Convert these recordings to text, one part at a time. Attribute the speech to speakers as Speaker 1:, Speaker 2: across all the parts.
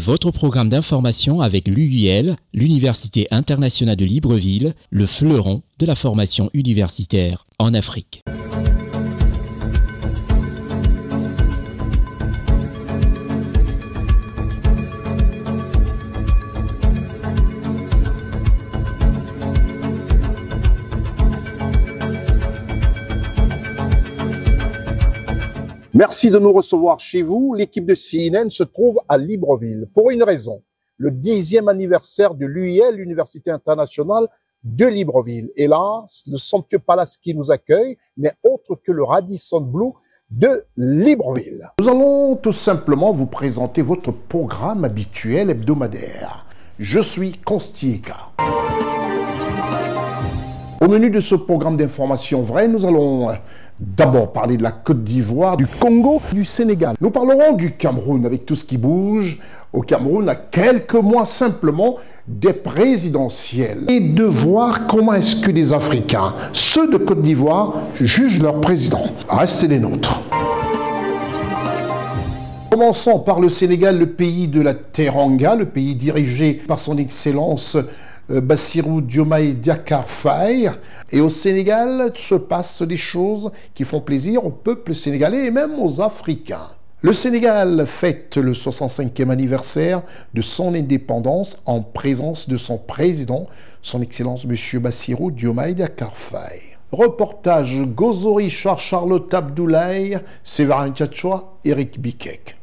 Speaker 1: Votre programme d'information avec l'UIL, l'Université internationale de Libreville, le fleuron de la formation universitaire en Afrique.
Speaker 2: Merci de nous recevoir chez vous. L'équipe de CNN se trouve à Libreville pour une raison. Le 10e anniversaire de l'UIL, l'Université internationale de Libreville. Et là, le somptueux palace qui nous accueille n'est autre que le Radisson Blu de Libreville. Nous allons tout simplement vous présenter votre programme habituel hebdomadaire. Je suis Constieka. Au menu de ce programme d'information vraie, nous allons d'abord parler de la Côte d'Ivoire, du Congo, du Sénégal. Nous parlerons du Cameroun avec tout ce qui bouge au Cameroun à quelques mois simplement des présidentielles. Et de voir comment est-ce que les Africains, ceux de Côte d'Ivoire, jugent leur président. Restez les nôtres. Commençons par le Sénégal, le pays de la Teranga, le pays dirigé par son Excellence Bassirou Diomaye Diakhar Faye. Et au Sénégal se passent des choses qui font plaisir au peuple sénégalais et même aux Africains. Le Sénégal fête le 65e anniversaire de son indépendance en présence de son président, son Excellence M. Bassirou Diomaye Diakhar Faye. Reportage Gozori Charlotte Abdoulaye, Séverin Tchatchoua, Eric Bikek.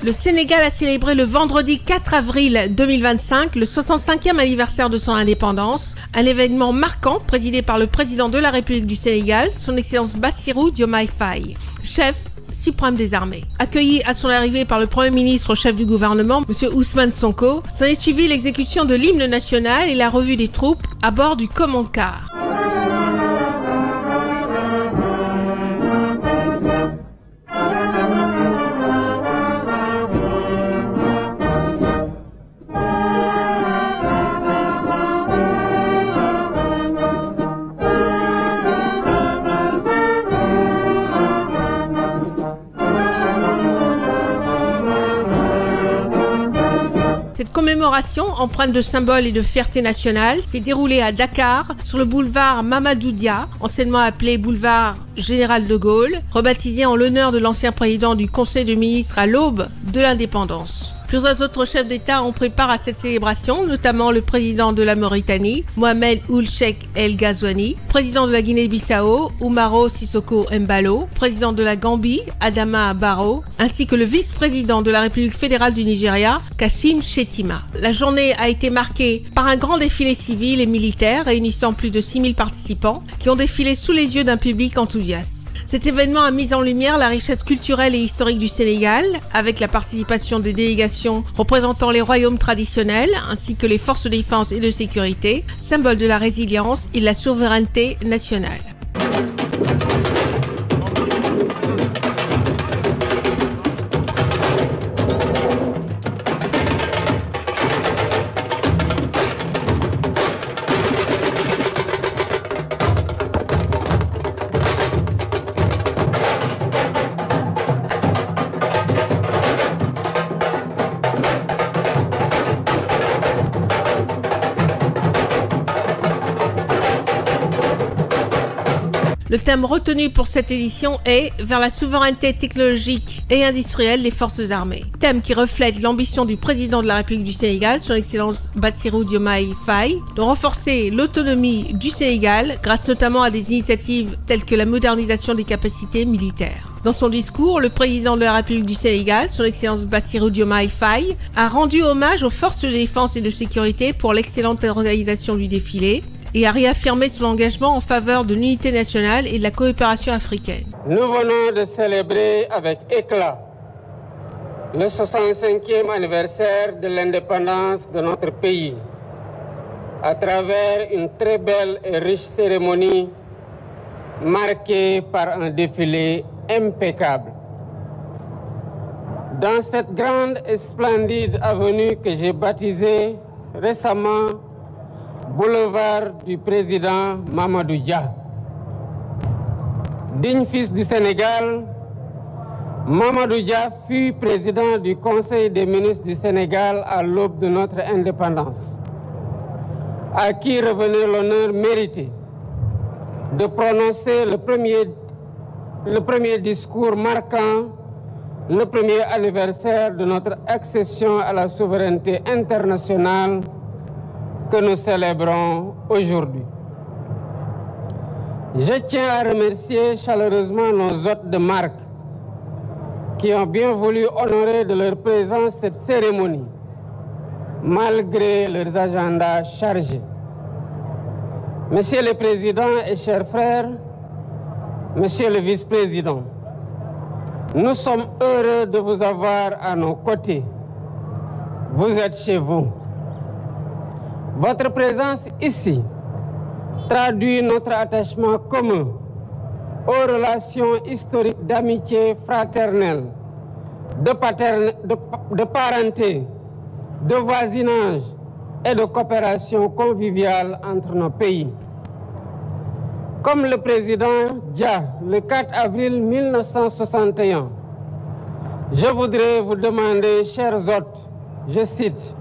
Speaker 3: Le Sénégal a célébré le vendredi 4 avril 2025 le 65e anniversaire de son indépendance, un événement marquant présidé par le président de la République du Sénégal, son Excellence Bassirou Diomaye Faye, chef suprême des armées. Accueilli à son arrivée par le Premier ministre chef du gouvernement, M. Ousmane Sonko, s'en est suivi l'exécution de l'hymne national et la revue des troupes à bord du Command Car. Cette commémoration, empreinte de symboles et de fierté nationale, s'est déroulée à Dakar, sur le boulevard Mamadou Dia, anciennement appelé boulevard Général de Gaulle, rebaptisé en l'honneur de l'ancien président du Conseil des ministres à l'aube de l'indépendance. Plusieurs autres chefs d'État ont pris part à cette célébration, notamment le président de la Mauritanie, Mohamed Ould Cheikh El Ghazouani, président de la Guinée-Bissau, Umaro Sissoko Embalo, président de la Gambie, Adama Barrow, ainsi que le vice-président de la République fédérale du Nigeria, Kashim Shettima. La journée a été marquée par un grand défilé civil et militaire réunissant plus de 6000 participants qui ont défilé sous les yeux d'un public enthousiaste. Cet événement a mis en lumière la richesse culturelle et historique du Sénégal, avec la participation des délégations représentant les royaumes traditionnels, ainsi que les forces de défense et de sécurité, symbole de la résilience et de la souveraineté nationale. Le thème retenu pour cette édition est « Vers la souveraineté technologique et industrielle des forces armées ». Thème qui reflète l'ambition du président de la République du Sénégal, son Excellence Bassirou Diomaye Faye, de renforcer l'autonomie du Sénégal grâce notamment à des initiatives telles que la modernisation des capacités militaires. Dans son discours, le président de la République du Sénégal, son Excellence Bassirou Diomaye Faye, a rendu hommage aux forces de défense et de sécurité pour l'excellente organisation du défilé, et a réaffirmé son engagement en faveur de l'unité nationale et de la coopération africaine.
Speaker 4: Nous venons de célébrer avec éclat le 65e anniversaire de l'indépendance de notre pays à travers une très belle et riche cérémonie marquée par un défilé impeccable. Dans cette grande et splendide avenue que j'ai baptisée récemment Boulevard du président Mamadou Dia. Digne fils du Sénégal, Mamadou Dia fut président du Conseil des ministres du Sénégal à l'aube de notre indépendance, à qui revenait l'honneur mérité de prononcer le premier discours marquant le premier anniversaire de notre accession à la souveraineté internationale que nous célébrons aujourd'hui. Je tiens à remercier chaleureusement nos hôtes de marque qui ont bien voulu honorer de leur présence cette cérémonie, malgré leurs agendas chargés. Monsieur le Président et chers frères, Monsieur le Vice-président, nous sommes heureux de vous avoir à nos côtés. Vous êtes chez vous. Votre présence ici traduit notre attachement commun aux relations historiques d'amitié fraternelle, de parenté, de voisinage et de coopération conviviale entre nos pays. Comme le président Dia, le 4 avril 1961, je voudrais vous demander, chers hôtes, je cite,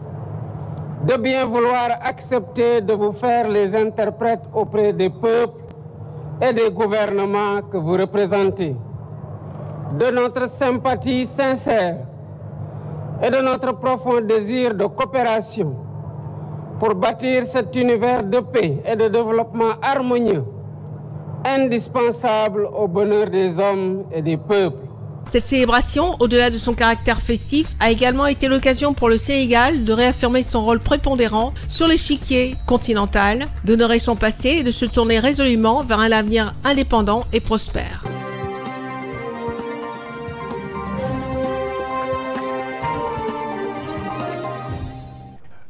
Speaker 4: de bien vouloir accepter de vous faire les interprètes auprès des peuples et des gouvernements que vous représentez, de notre sympathie sincère et de notre profond désir de coopération pour bâtir cet univers de paix et de développement harmonieux, indispensable au bonheur des hommes et des peuples.
Speaker 3: Cette célébration, au-delà de son caractère festif, a également été l'occasion pour le Sénégal de réaffirmer son rôle prépondérant sur l'échiquier continental, d'honorer son passé et de se tourner résolument vers un avenir indépendant et prospère.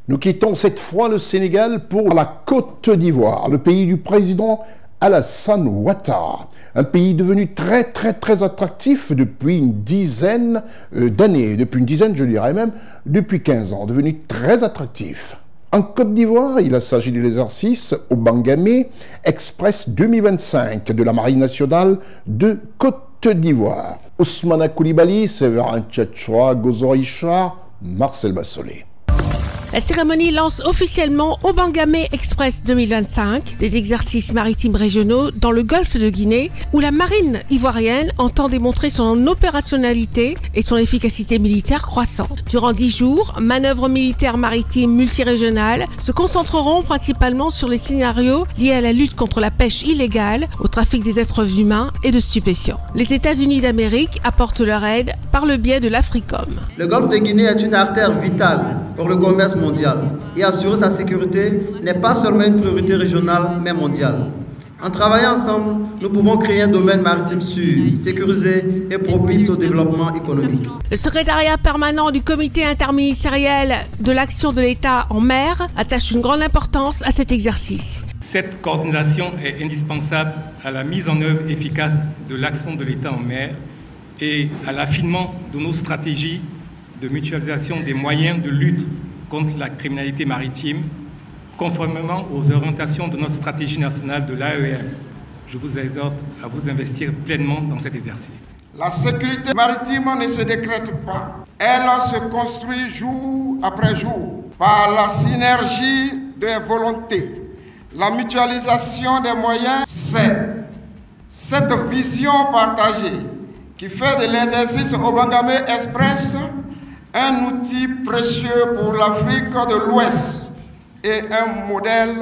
Speaker 2: Nous quittons cette fois le Sénégal pour la Côte d'Ivoire, le pays du président Alassane Ouattara. Un pays devenu très attractif depuis une dizaine d'années. Depuis une dizaine, je dirais même, depuis 15 ans. Devenu très attractif. En Côte d'Ivoire, il s'agit de l'exercice au Bangamé Express 2025 de la Marine nationale de Côte d'Ivoire. Ousmane Koulibaly, Séverin Tchatchoua, Gozo-Richard, Marcel Bassolé.
Speaker 3: La cérémonie lance officiellement au Bangamé Express 2025 des exercices maritimes régionaux dans le golfe de Guinée où la marine ivoirienne entend démontrer son opérationnalité et son efficacité militaire croissante. Durant 10 jours, manœuvres militaires maritimes multirégionales se concentreront principalement sur les scénarios liés à la lutte contre la pêche illégale, au trafic des êtres humains et de stupéfiants. Les États-Unis d'Amérique apportent leur aide par le biais de l'Africom.
Speaker 5: Le golfe de Guinée est une artère vitale pour le commerce mondial et assurer sa sécurité n'est pas seulement une priorité régionale mais mondiale. En travaillant ensemble, nous pouvons créer un domaine maritime sûr, sécurisé et propice au développement économique.
Speaker 3: Le secrétariat permanent du comité interministériel de l'action de l'État en mer attache une grande importance à cet exercice.
Speaker 6: Cette coordination est indispensable à la mise en œuvre efficace de l'action de l'État en mer et à l'affinement de nos stratégies de mutualisation des moyens de lutte contre la criminalité maritime, conformément aux orientations de notre stratégie nationale de l'AEM. Je vous exhorte à vous investir pleinement dans cet exercice.
Speaker 7: La sécurité maritime ne se décrète pas. Elle se construit jour après jour par la synergie des volontés. La mutualisation des moyens, c'est cette vision partagée qui fait de l'exercice au Bangamé Express un outil précieux pour l'Afrique de l'Ouest et un modèle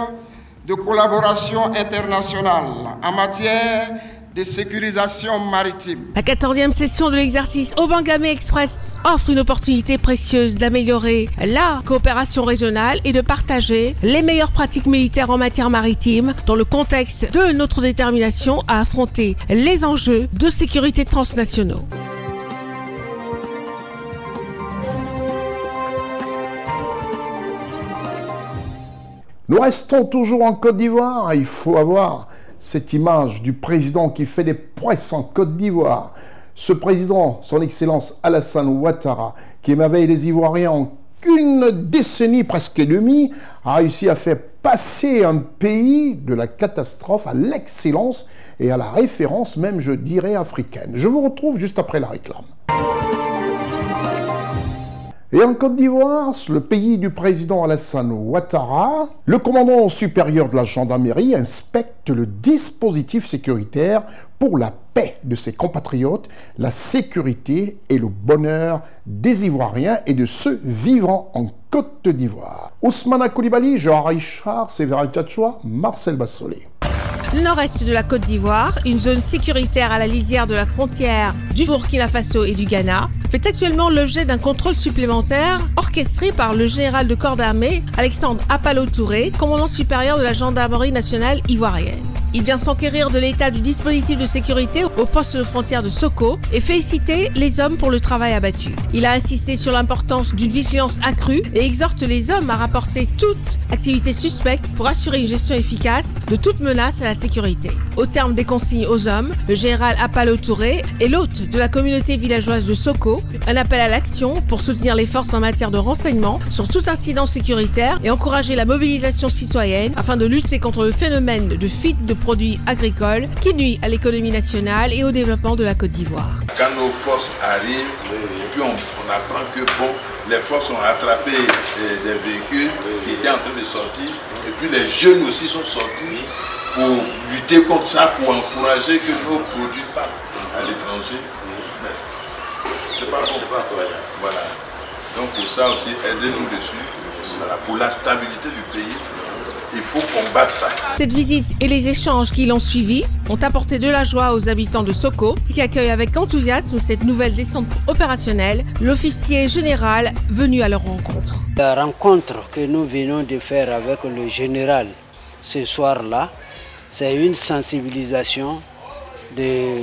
Speaker 7: de collaboration internationale en matière de sécurisation maritime.
Speaker 3: La 14e session de l'exercice au Bangamé Express offre une opportunité précieuse d'améliorer la coopération régionale et de partager les meilleures pratiques militaires en matière maritime dans le contexte de notre détermination à affronter les enjeux de sécurité transnationaux.
Speaker 2: Nous restons toujours en Côte d'Ivoire. Il faut avoir cette image du président qui fait des prouesses en Côte d'Ivoire. Ce président, son Excellence Alassane Ouattara, qui émerveille les Ivoiriens en une décennie presque et demie, a réussi à faire passer un pays de la catastrophe à l'excellence et à la référence même, je dirais, africaine. Je vous retrouve juste après la réclame. Et en Côte d'Ivoire, le pays du président Alassane Ouattara, le commandant supérieur de la gendarmerie inspecte le dispositif sécuritaire pour la paix de ses compatriotes, la sécurité et le bonheur des Ivoiriens et de ceux vivant en Côte d'Ivoire. Ousmane Koulibaly, Jean Richard, Séverin Tchatchoua, Marcel Bassolé.
Speaker 3: Le nord-est de la Côte d'Ivoire, une zone sécuritaire à la lisière de la frontière du Burkina Faso et du Ghana, fait actuellement l'objet d'un contrôle supplémentaire orchestré par le général de corps d'armée Alexandre Apalo Touré, commandant supérieur de la gendarmerie nationale ivoirienne. Il vient s'enquérir de l'état du dispositif de sécurité au poste de frontière de Soko et féliciter les hommes pour le travail abattu. Il a insisté sur l'importance d'une vigilance accrue et exhorte les hommes à rapporter toute activité suspecte pour assurer une gestion efficace de toute menace à la sécurité. Au terme des consignes aux hommes, le général Apalo Touré est l'hôte de la communauté villageoise de Soko, un appel à l'action pour soutenir les forces en matière de renseignement sur tout incident sécuritaire et encourager la mobilisation citoyenne afin de lutter contre le phénomène de fuite de produits agricoles qui nuit à l'économie nationale et au développement de la Côte d'Ivoire.
Speaker 8: Quand nos forces arrivent, et puis on apprend que bon, les forces ont attrapé des véhicules qui étaient en train de sortir, et puis les jeunes aussi sont sortis pour lutter contre ça, pour encourager que nos produits partent à l'étranger. C'est pas encourageant. Voilà. Donc pour ça aussi, aidez-nous dessus. Voilà. Pour la stabilité du pays, il faut combattre ça.
Speaker 3: Cette visite et les échanges qui l'ont suivi ont apporté de la joie aux habitants de Soko, qui accueillent avec enthousiasme cette nouvelle descente opérationnelle, l'officier général venu à leur rencontre.
Speaker 9: La rencontre que nous venons de faire avec le général ce soir-là, c'est une sensibilisation des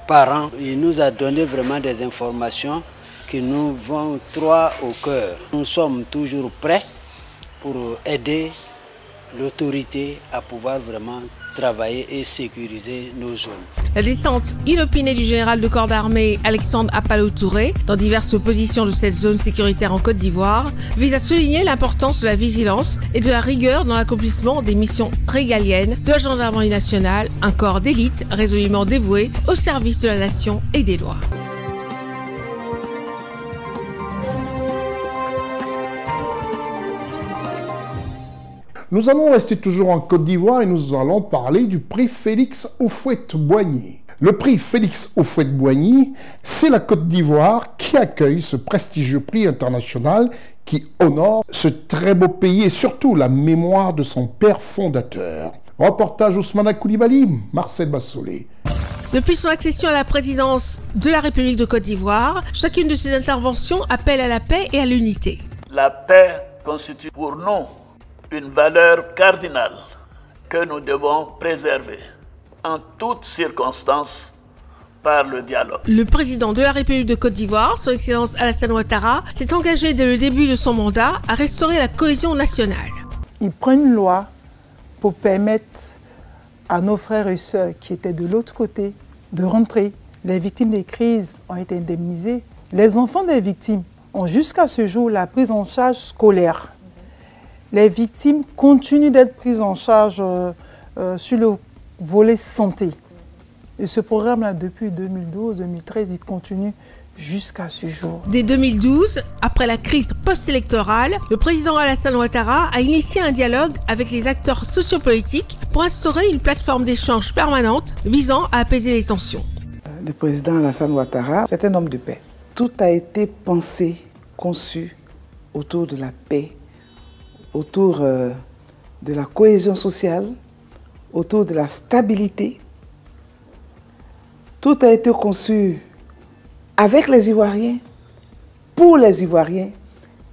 Speaker 9: parents. Il nous a donné vraiment des informations qui nous vont droit au cœur. Nous sommes toujours prêts pour aider l'autorité à pouvoir vraiment travailler et sécuriser nos zones.
Speaker 3: La descente inopinée du général de corps d'armée Alexandre Apalo Touré dans diverses positions de cette zone sécuritaire en Côte d'Ivoire vise à souligner l'importance de la vigilance et de la rigueur dans l'accomplissement des missions régaliennes de la gendarmerie nationale, un corps d'élite résolument dévoué au service de la nation et des lois.
Speaker 2: Nous allons rester toujours en Côte d'Ivoire et nous allons parler du prix Félix Houphouët-Boigny. Le prix Félix Houphouët-Boigny, c'est la Côte d'Ivoire qui accueille ce prestigieux prix international qui honore ce très beau pays et surtout la mémoire de son père fondateur. Reportage Ousmane Koulibaly, Marcel Bassolé.
Speaker 3: Depuis son accession à la présidence de la République de Côte d'Ivoire, chacune de ses interventions appelle à la paix et à l'unité.
Speaker 10: La paix constitue pour nous une valeur cardinale que nous devons préserver en toutes circonstances par le dialogue.
Speaker 3: Le président de la République de Côte d'Ivoire, son Excellence Alassane Ouattara, s'est engagé dès le début de son mandat à restaurer la cohésion nationale.
Speaker 11: Il prend une loi pour permettre à nos frères et sœurs qui étaient de l'autre côté de rentrer. Les victimes des crises ont été indemnisées. Les enfants des victimes ont jusqu'à ce jour la prise en charge scolaire. Les victimes continuent d'être prises en charge sur le volet santé. Et ce programme-là, depuis 2012-2013, il continue jusqu'à ce jour.
Speaker 3: Dès 2012, après la crise post-électorale, le président Alassane Ouattara a initié un dialogue avec les acteurs sociopolitiques pour instaurer une plateforme d'échange permanente visant à apaiser les tensions.
Speaker 11: Le président Alassane Ouattara, c'est un homme de paix. Tout a été pensé, conçu autour de la paix, autour de la cohésion sociale, autour de la stabilité. Tout a été conçu avec les Ivoiriens, pour les Ivoiriens,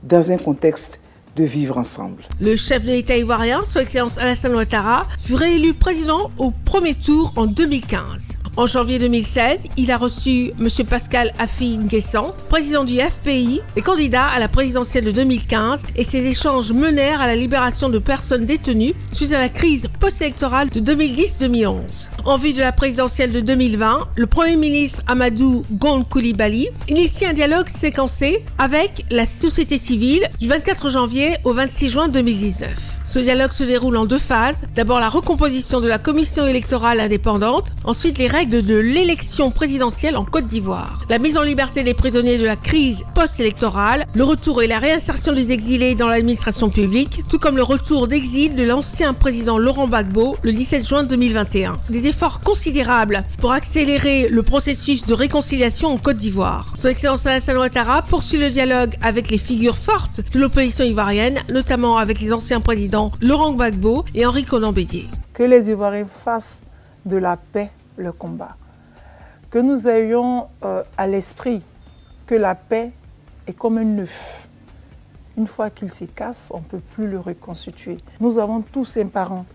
Speaker 11: dans un contexte de vivre ensemble.
Speaker 3: Le chef de l'État ivoirien, son Excellence Alassane Ouattara, fut réélu président au premier tour en 2015. En janvier 2016, il a reçu M. Pascal Affi N'Guessan, président du FPI et candidat à la présidentielle de 2015, et ces échanges menèrent à la libération de personnes détenues suite à la crise post-électorale de 2010-2011. En vue de la présidentielle de 2020, le Premier ministre Amadou Gon Coulibaly initie un dialogue séquencé avec la société civile du 24 janvier au 26 juin 2019. Ce dialogue se déroule en 2 phases. D'abord la recomposition de la commission électorale indépendante, ensuite les règles de l'élection présidentielle en Côte d'Ivoire, la mise en liberté des prisonniers de la crise post-électorale, le retour et la réinsertion des exilés dans l'administration publique, tout comme le retour d'exil de l'ancien président Laurent Gbagbo le 17 juin 2021. Des efforts considérables pour accélérer le processus de réconciliation en Côte d'Ivoire. Son Excellence Alassane Ouattara poursuit le dialogue avec les figures fortes de l'opposition ivoirienne, notamment avec les anciens présidents Laurent Gbagbo et Henri Konan Bédié.
Speaker 11: Que les Ivoiriens fassent de la paix le combat. Que nous ayons à l'esprit que la paix est comme un œuf. Une fois qu'il se casse, on ne peut plus le reconstituer. Nous avons tous un parent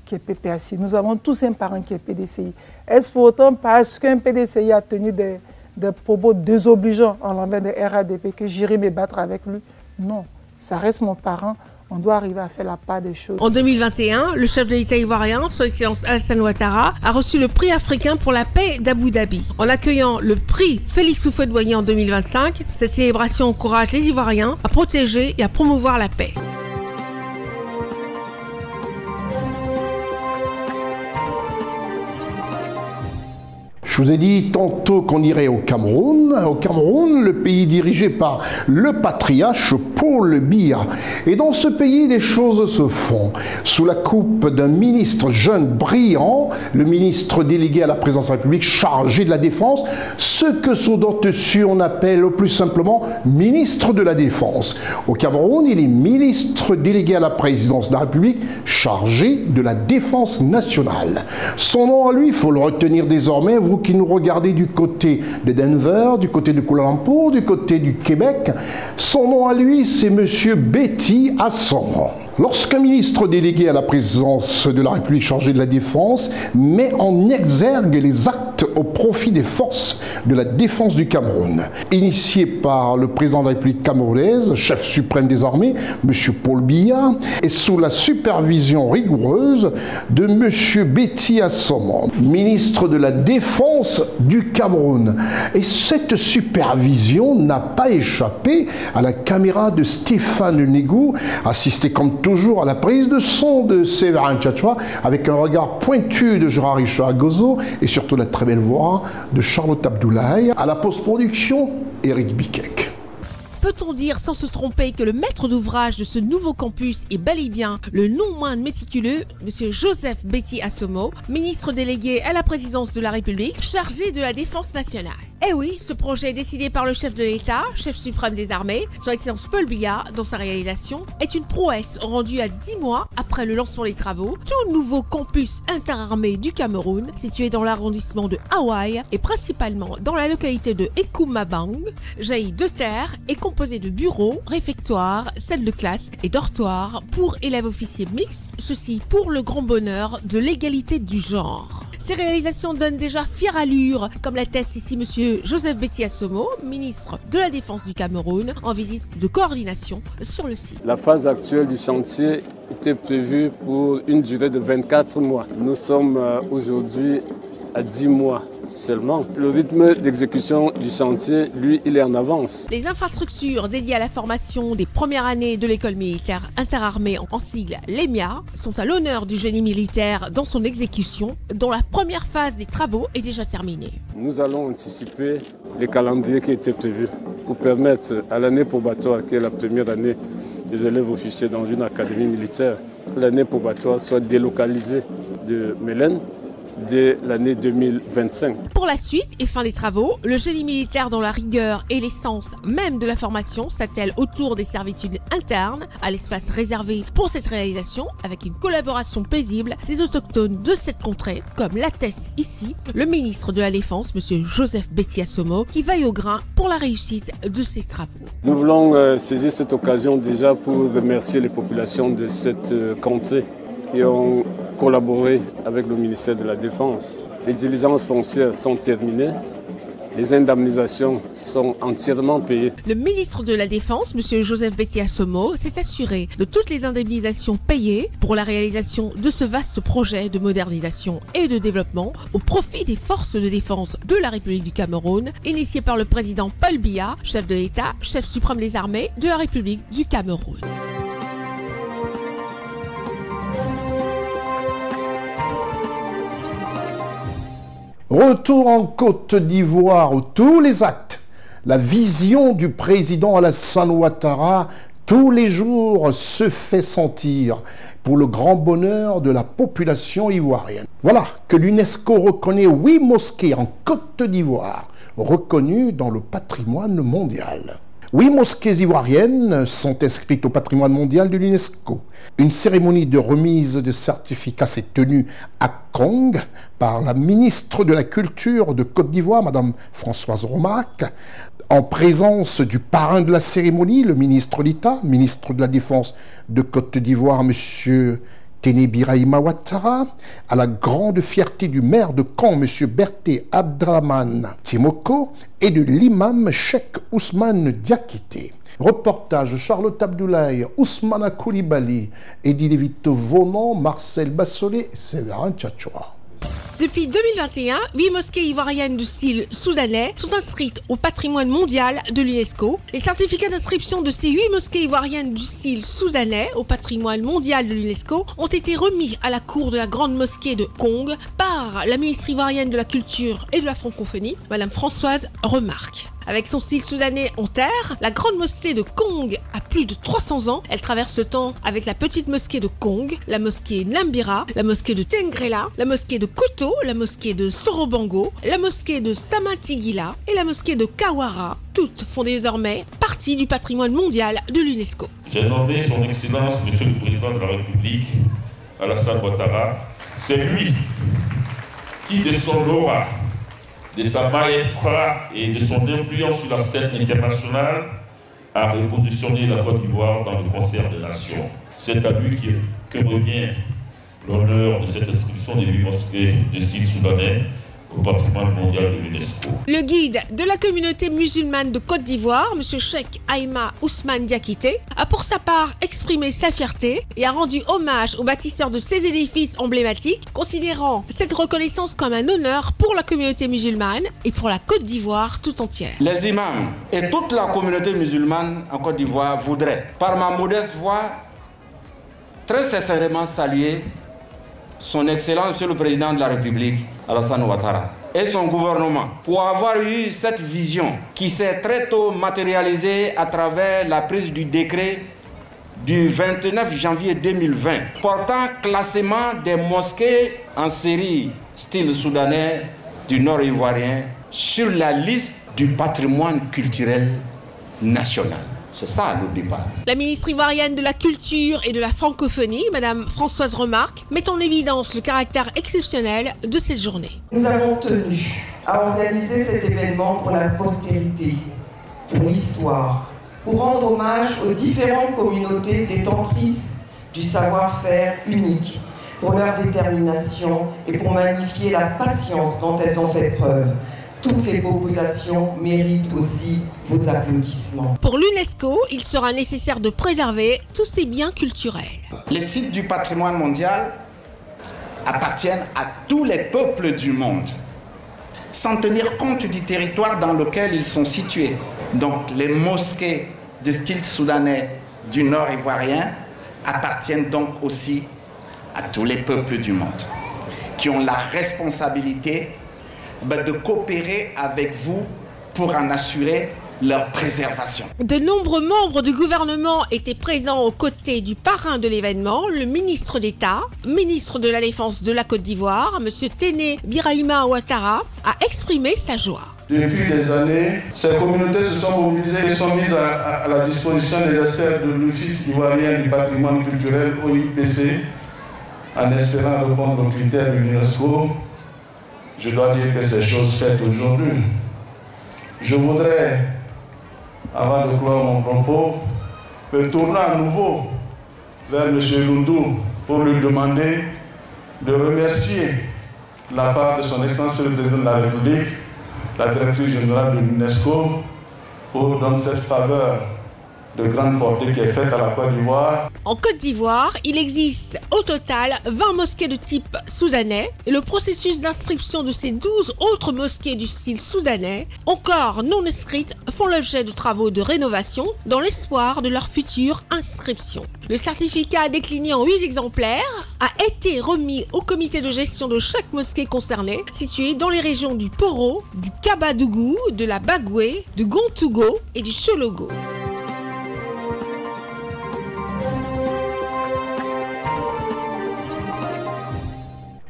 Speaker 11: qui est PPAC, nous avons tous un parent qui est PDCI. Est-ce pour autant parce qu'un PDCI a tenu des propos désobligeants en l'envers de RADP que j'irai me battre avec lui? Non, ça reste mon parent. On doit arriver à faire la part des choses.
Speaker 3: En 2021, le chef de l'État ivoirien, Son Excellence Alassane Ouattara, a reçu le prix africain pour la paix d'Abu Dhabi. En accueillant le prix Félix Houphouët-Boigny en 2025, cette célébration encourage les Ivoiriens à protéger et à promouvoir la paix.
Speaker 2: Je vous ai dit tantôt qu'on irait au Cameroun. Au Cameroun, le pays dirigé par le patriarche Paul Biya. Et dans ce pays, les choses se font. Sous la coupe d'un ministre jeune brillant, le ministre délégué à la présidence de la République chargé de la Défense, ce que sous dessus on appelle au plus simplement ministre de la Défense. Au Cameroun, il est ministre délégué à la présidence de la République chargé de la Défense nationale. Son nom à lui, il faut le retenir désormais, vous qui nous regardez du côté de Denver, du côté de Kuala Lumpur, du côté du Québec. Son nom à lui, c'est M. Betty Assomo. Lorsqu'un ministre délégué à la présidence de la République chargé de la Défense met en exergue les actes au profit des forces de la défense du Cameroun, initié par le président de la République camerounaise, chef suprême des armées, M. Paul Biya, et sous la supervision rigoureuse de M. Betty Assomo, ministre de la Défense du Cameroun. Et cette supervision n'a pas échappé à la caméra de Stéphane Négou, assisté comme toujours à la prise de son de Séverin Tchatchoua, avec un regard pointu de Gérard Richard Gozo et surtout la très belle voix de Charlotte Abdoulaye, à la post-production, Éric Biquek.
Speaker 3: Peut-on dire sans se tromper que le maître d'ouvrage de ce nouveau campus est bel et bien le non moins méticuleux M. Joseph Betty Assomo, ministre délégué à la présidence de la République, chargé de la défense nationale? Eh oui, ce projet décidé par le chef de l'État, chef suprême des armées, Son Excellence Paul Biya, dans sa réalisation, est une prouesse rendue à 10 mois après le lancement des travaux. Tout nouveau campus interarmé du Cameroun, situé dans l'arrondissement de Hawaï et principalement dans la localité de Ekumabang, jaillit de terre et composé de bureaux, réfectoires, salles de classe et dortoirs pour élèves officiers mixtes, ceci pour le grand bonheur de l'égalité du genre. Ces réalisations donnent déjà fière allure, comme l'atteste ici M. Joseph Betty Assomo, ministre de la Défense du Cameroun, en visite de coordination sur le site.
Speaker 12: La phase actuelle du chantier était prévue pour une durée de 24 mois. Nous sommes aujourd'hui à 10 mois seulement. Le rythme d'exécution du chantier, lui, il est en avance.
Speaker 3: Les infrastructures dédiées à la formation des premières années de l'école militaire interarmée en sigle l'EMIA sont à l'honneur du génie militaire dans son exécution, dont la première phase des travaux est déjà terminée.
Speaker 12: Nous allons anticiper les calendriers qui étaient prévus pour permettre à l'année probatoire, qui est la première année des élèves officiers dans une académie militaire, l'année probatoire soit délocalisée de Mélène dès l'année 2025.
Speaker 3: Pour la suite et fin des travaux, le génie militaire dans la rigueur et l'essence même de la formation s'attelle autour des servitudes internes à l'espace réservé pour cette réalisation avec une collaboration paisible des autochtones de cette contrée, comme l'atteste ici le ministre de la Défense, M. Joseph Betty Assomo, qui veille au grain pour la réussite de ces travaux.
Speaker 12: Nous voulons saisir cette occasion déjà pour remercier les populations de cette contrée qui ont collaboré avec le ministère de la Défense. Les diligences foncières sont terminées. Les indemnisations sont entièrement payées.
Speaker 3: Le ministre de la Défense, M. Joseph Betty Assomo, s'est assuré de toutes les indemnisations payées pour la réalisation de ce vaste projet de modernisation et de développement au profit des forces de défense de la République du Cameroun, initié par le président Paul Biya, chef de l'État, chef suprême des armées de la République du Cameroun.
Speaker 2: Retour en Côte d'Ivoire où tous les actes, la vision du président Alassane Ouattara tous les jours se fait sentir pour le grand bonheur de la population ivoirienne. Voilà que l'UNESCO reconnaît 8 mosquées en Côte d'Ivoire, reconnues dans le patrimoine mondial. 8 mosquées ivoiriennes sont inscrites au patrimoine mondial de l'UNESCO. Une cérémonie de remise de certificats s'est tenue à Kong par la ministre de la Culture de Côte d'Ivoire, Madame Françoise Romac, en présence du parrain de la cérémonie, le ministre d'État, ministre de la Défense de Côte d'Ivoire, M. Téné Birahima Ouattara, à la grande fierté du maire de Caen, M. Berté Abdraman Timoko, et de l'imam Cheikh Ousmane Diakité. Reportage Charlotte Abdoulaye, Ousmana Koulibaly, Eddy Lévite Vonan, Marcel Bassolé et Séverin Tchatchoua.
Speaker 3: Depuis 2021, 8 mosquées ivoiriennes de style soudanais sont inscrites au patrimoine mondial de l'UNESCO. Les certificats d'inscription de ces 8 mosquées ivoiriennes du style soudanais au patrimoine mondial de l'UNESCO ont été remis à la cour de la grande mosquée de Kong par la ministre ivoirienne de la Culture et de la Francophonie, Madame Françoise Remarque. Avec son style soudanais en terre, la grande mosquée de Kong a plus de 300 ans. Elle traverse le temps avec la petite mosquée de Kong, la mosquée Nambira, la mosquée de Tengrela, la mosquée de Koto, la mosquée de Sorobango, la mosquée de Samatigila et la mosquée de Kawara. Toutes font désormais partie du patrimoine mondial de l'UNESCO.
Speaker 13: J'ai nommé son Excellence, Monsieur le Président de la République, Alassane Ouattara. C'est lui qui, de son aura, de sa maestria et de son influence sur la scène internationale, a repositionné la Côte d'Ivoire dans le concert des nations. C'est à lui que revient l'honneur de cette inscription des 8 mosquées de style soudanais au patrimoine mondial de l'UNESCO.
Speaker 3: Le guide de la communauté musulmane de Côte d'Ivoire, M. Cheikh Aïma Ousmane Diakité, a pour sa part exprimé sa fierté et a rendu hommage aux bâtisseurs de ces édifices emblématiques, considérant cette reconnaissance comme un honneur pour la communauté musulmane et pour la Côte d'Ivoire tout entière.
Speaker 14: Les imams et toute la communauté musulmane en Côte d'Ivoire voudraient, par ma modeste voix, très sincèrement saluer son Excellence, Monsieur le Président de la République, Alassane Ouattara, et son gouvernement, pour avoir eu cette vision qui s'est très tôt matérialisée à travers la prise du décret du 29 janvier 2020, portant classement des mosquées en série style soudanais du nord ivoirien sur la liste du patrimoine culturel national. C'est ça le débat.
Speaker 3: La ministre ivoirienne de la Culture et de la Francophonie, Madame Françoise Remarque, met en évidence le caractère exceptionnel de cette journée.
Speaker 15: Nous avons tenu à organiser cet événement pour la postérité, pour l'histoire, pour rendre hommage aux différentes communautés détentrices du savoir-faire unique, pour leur détermination et pour magnifier la patience dont elles ont fait preuve. Toutes les populations méritent aussi vos applaudissements.
Speaker 3: Pour l'UNESCO, il sera nécessaire de préserver tous ces biens culturels.
Speaker 16: Les sites du patrimoine mondial appartiennent à tous les peuples du monde, sans tenir compte du territoire dans lequel ils sont situés. Donc les mosquées de style soudanais du nord ivoirien appartiennent donc aussi à tous les peuples du monde, qui ont la responsabilité de coopérer avec vous pour en assurer leur préservation.
Speaker 3: De nombreux membres du gouvernement étaient présents aux côtés du parrain de l'événement, le ministre d'État, ministre de la Défense de la Côte d'Ivoire, M. Téné Birahima Ouattara, a exprimé sa joie.
Speaker 17: Depuis des années, ces communautés se sont mobilisées et sont mises à la disposition des experts de l'Office ivoirien du patrimoine culturel, OIPC, en espérant répondre aux critères de l'UNESCO. Je dois dire que c'est chose faite aujourd'hui. Je voudrais, avant de clore mon propos, me tourner à nouveau vers M. Lundou pour lui demander de remercier la part de son Excellence le Président de la République, la directrice générale de l'UNESCO, pour donner cette faveur de grande portée qui est faite à la Côte d'Ivoire.
Speaker 3: En Côte d'Ivoire, il existe au total 20 mosquées de type soudanais et le processus d'inscription de ces 12 autres mosquées du style soudanais, encore non inscrites, font l'objet de travaux de rénovation dans l'espoir de leur future inscription. Le certificat décliné en 8 exemplaires a été remis au comité de gestion de chaque mosquée concernée, située dans les régions du Poro, du Kabadougou, de la Bagoué, de Gontougo et du Chologo.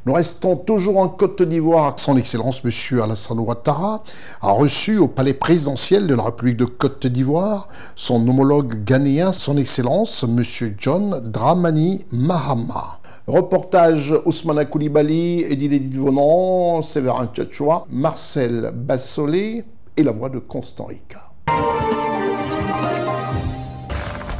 Speaker 2: Nous restons toujours en Côte d'Ivoire. Son Excellence, M. Alassane Ouattara, a reçu au palais présidentiel de la République de Côte d'Ivoire son homologue ghanéen, Son Excellence, M. John Dramani Mahama. Reportage Ousmane Koulibaly, Edith Vonon, Séverin Tchatchoua, Marcel Bassolé et la voix de Constant Ricard.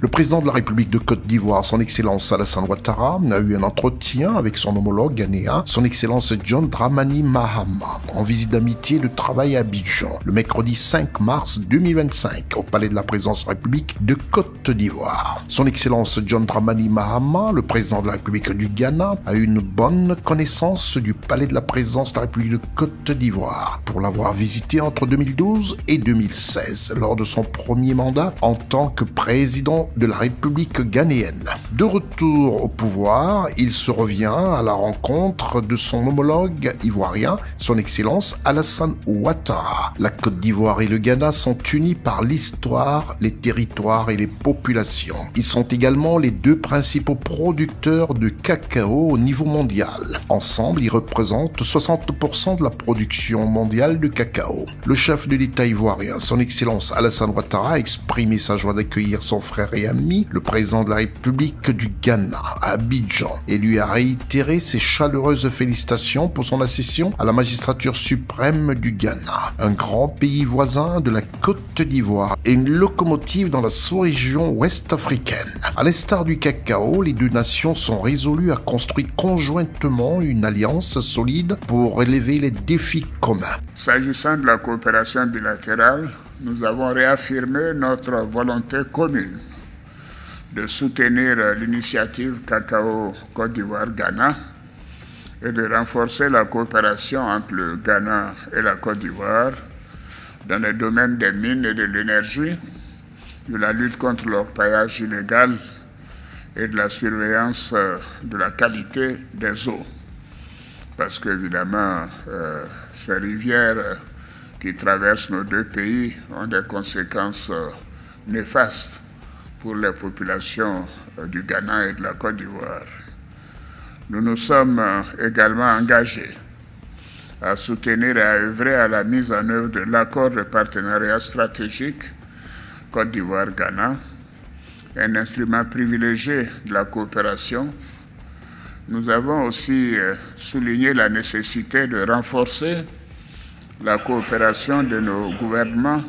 Speaker 2: Le président de la République de Côte d'Ivoire, Son Excellence Alassane Ouattara, a eu un entretien avec son homologue ghanéen, Son Excellence John Dramani Mahama, en visite d'amitié et de travail à Abidjan, le mercredi 5 mars 2025, au palais de la présidence de la République de Côte d'Ivoire. Son Excellence John Dramani Mahama, le président de la République du Ghana, a eu une bonne connaissance du palais de la présidence de la République de Côte d'Ivoire, pour l'avoir visité entre 2012 et 2016, lors de son premier mandat en tant que président de la République ghanéenne. De retour au pouvoir, il se revient à la rencontre de son homologue ivoirien, Son Excellence Alassane Ouattara. La Côte d'Ivoire et le Ghana sont unis par l'histoire, les territoires et les populations. Ils sont également les deux principaux producteurs de cacao au niveau mondial. Ensemble, ils représentent 60% de la production mondiale de cacao. Le chef de l'État ivoirien, Son Excellence Alassane Ouattara, a exprimé sa joie d'accueillir son frère et ami, le président de la République du Ghana, à Abidjan, et lui a réitéré ses chaleureuses félicitations pour son accession à la magistrature suprême du Ghana, un grand pays voisin de la Côte d'Ivoire et une locomotive dans la sous-région ouest africaine. À l'instar du cacao, les deux nations sont résolues à construire conjointement une alliance solide pour relever les défis communs.
Speaker 18: S'agissant de la coopération bilatérale, nous avons réaffirmé notre volonté commune de soutenir l'initiative Cacao Côte d'Ivoire-Ghana et de renforcer la coopération entre le Ghana et la Côte d'Ivoire dans les domaines des mines et de l'énergie, de la lutte contre l'orpaillage illégal et de la surveillance de la qualité des eaux. Parce qu'évidemment, ces rivières qui traversent nos deux pays ont des conséquences néfastes pour les populations du Ghana et de la Côte d'Ivoire. Nous nous sommes également engagés à soutenir et à œuvrer à la mise en œuvre de l'accord de partenariat stratégique Côte d'Ivoire-Ghana, un instrument privilégié de la coopération. Nous avons aussi souligné la nécessité de renforcer la coopération de nos gouvernements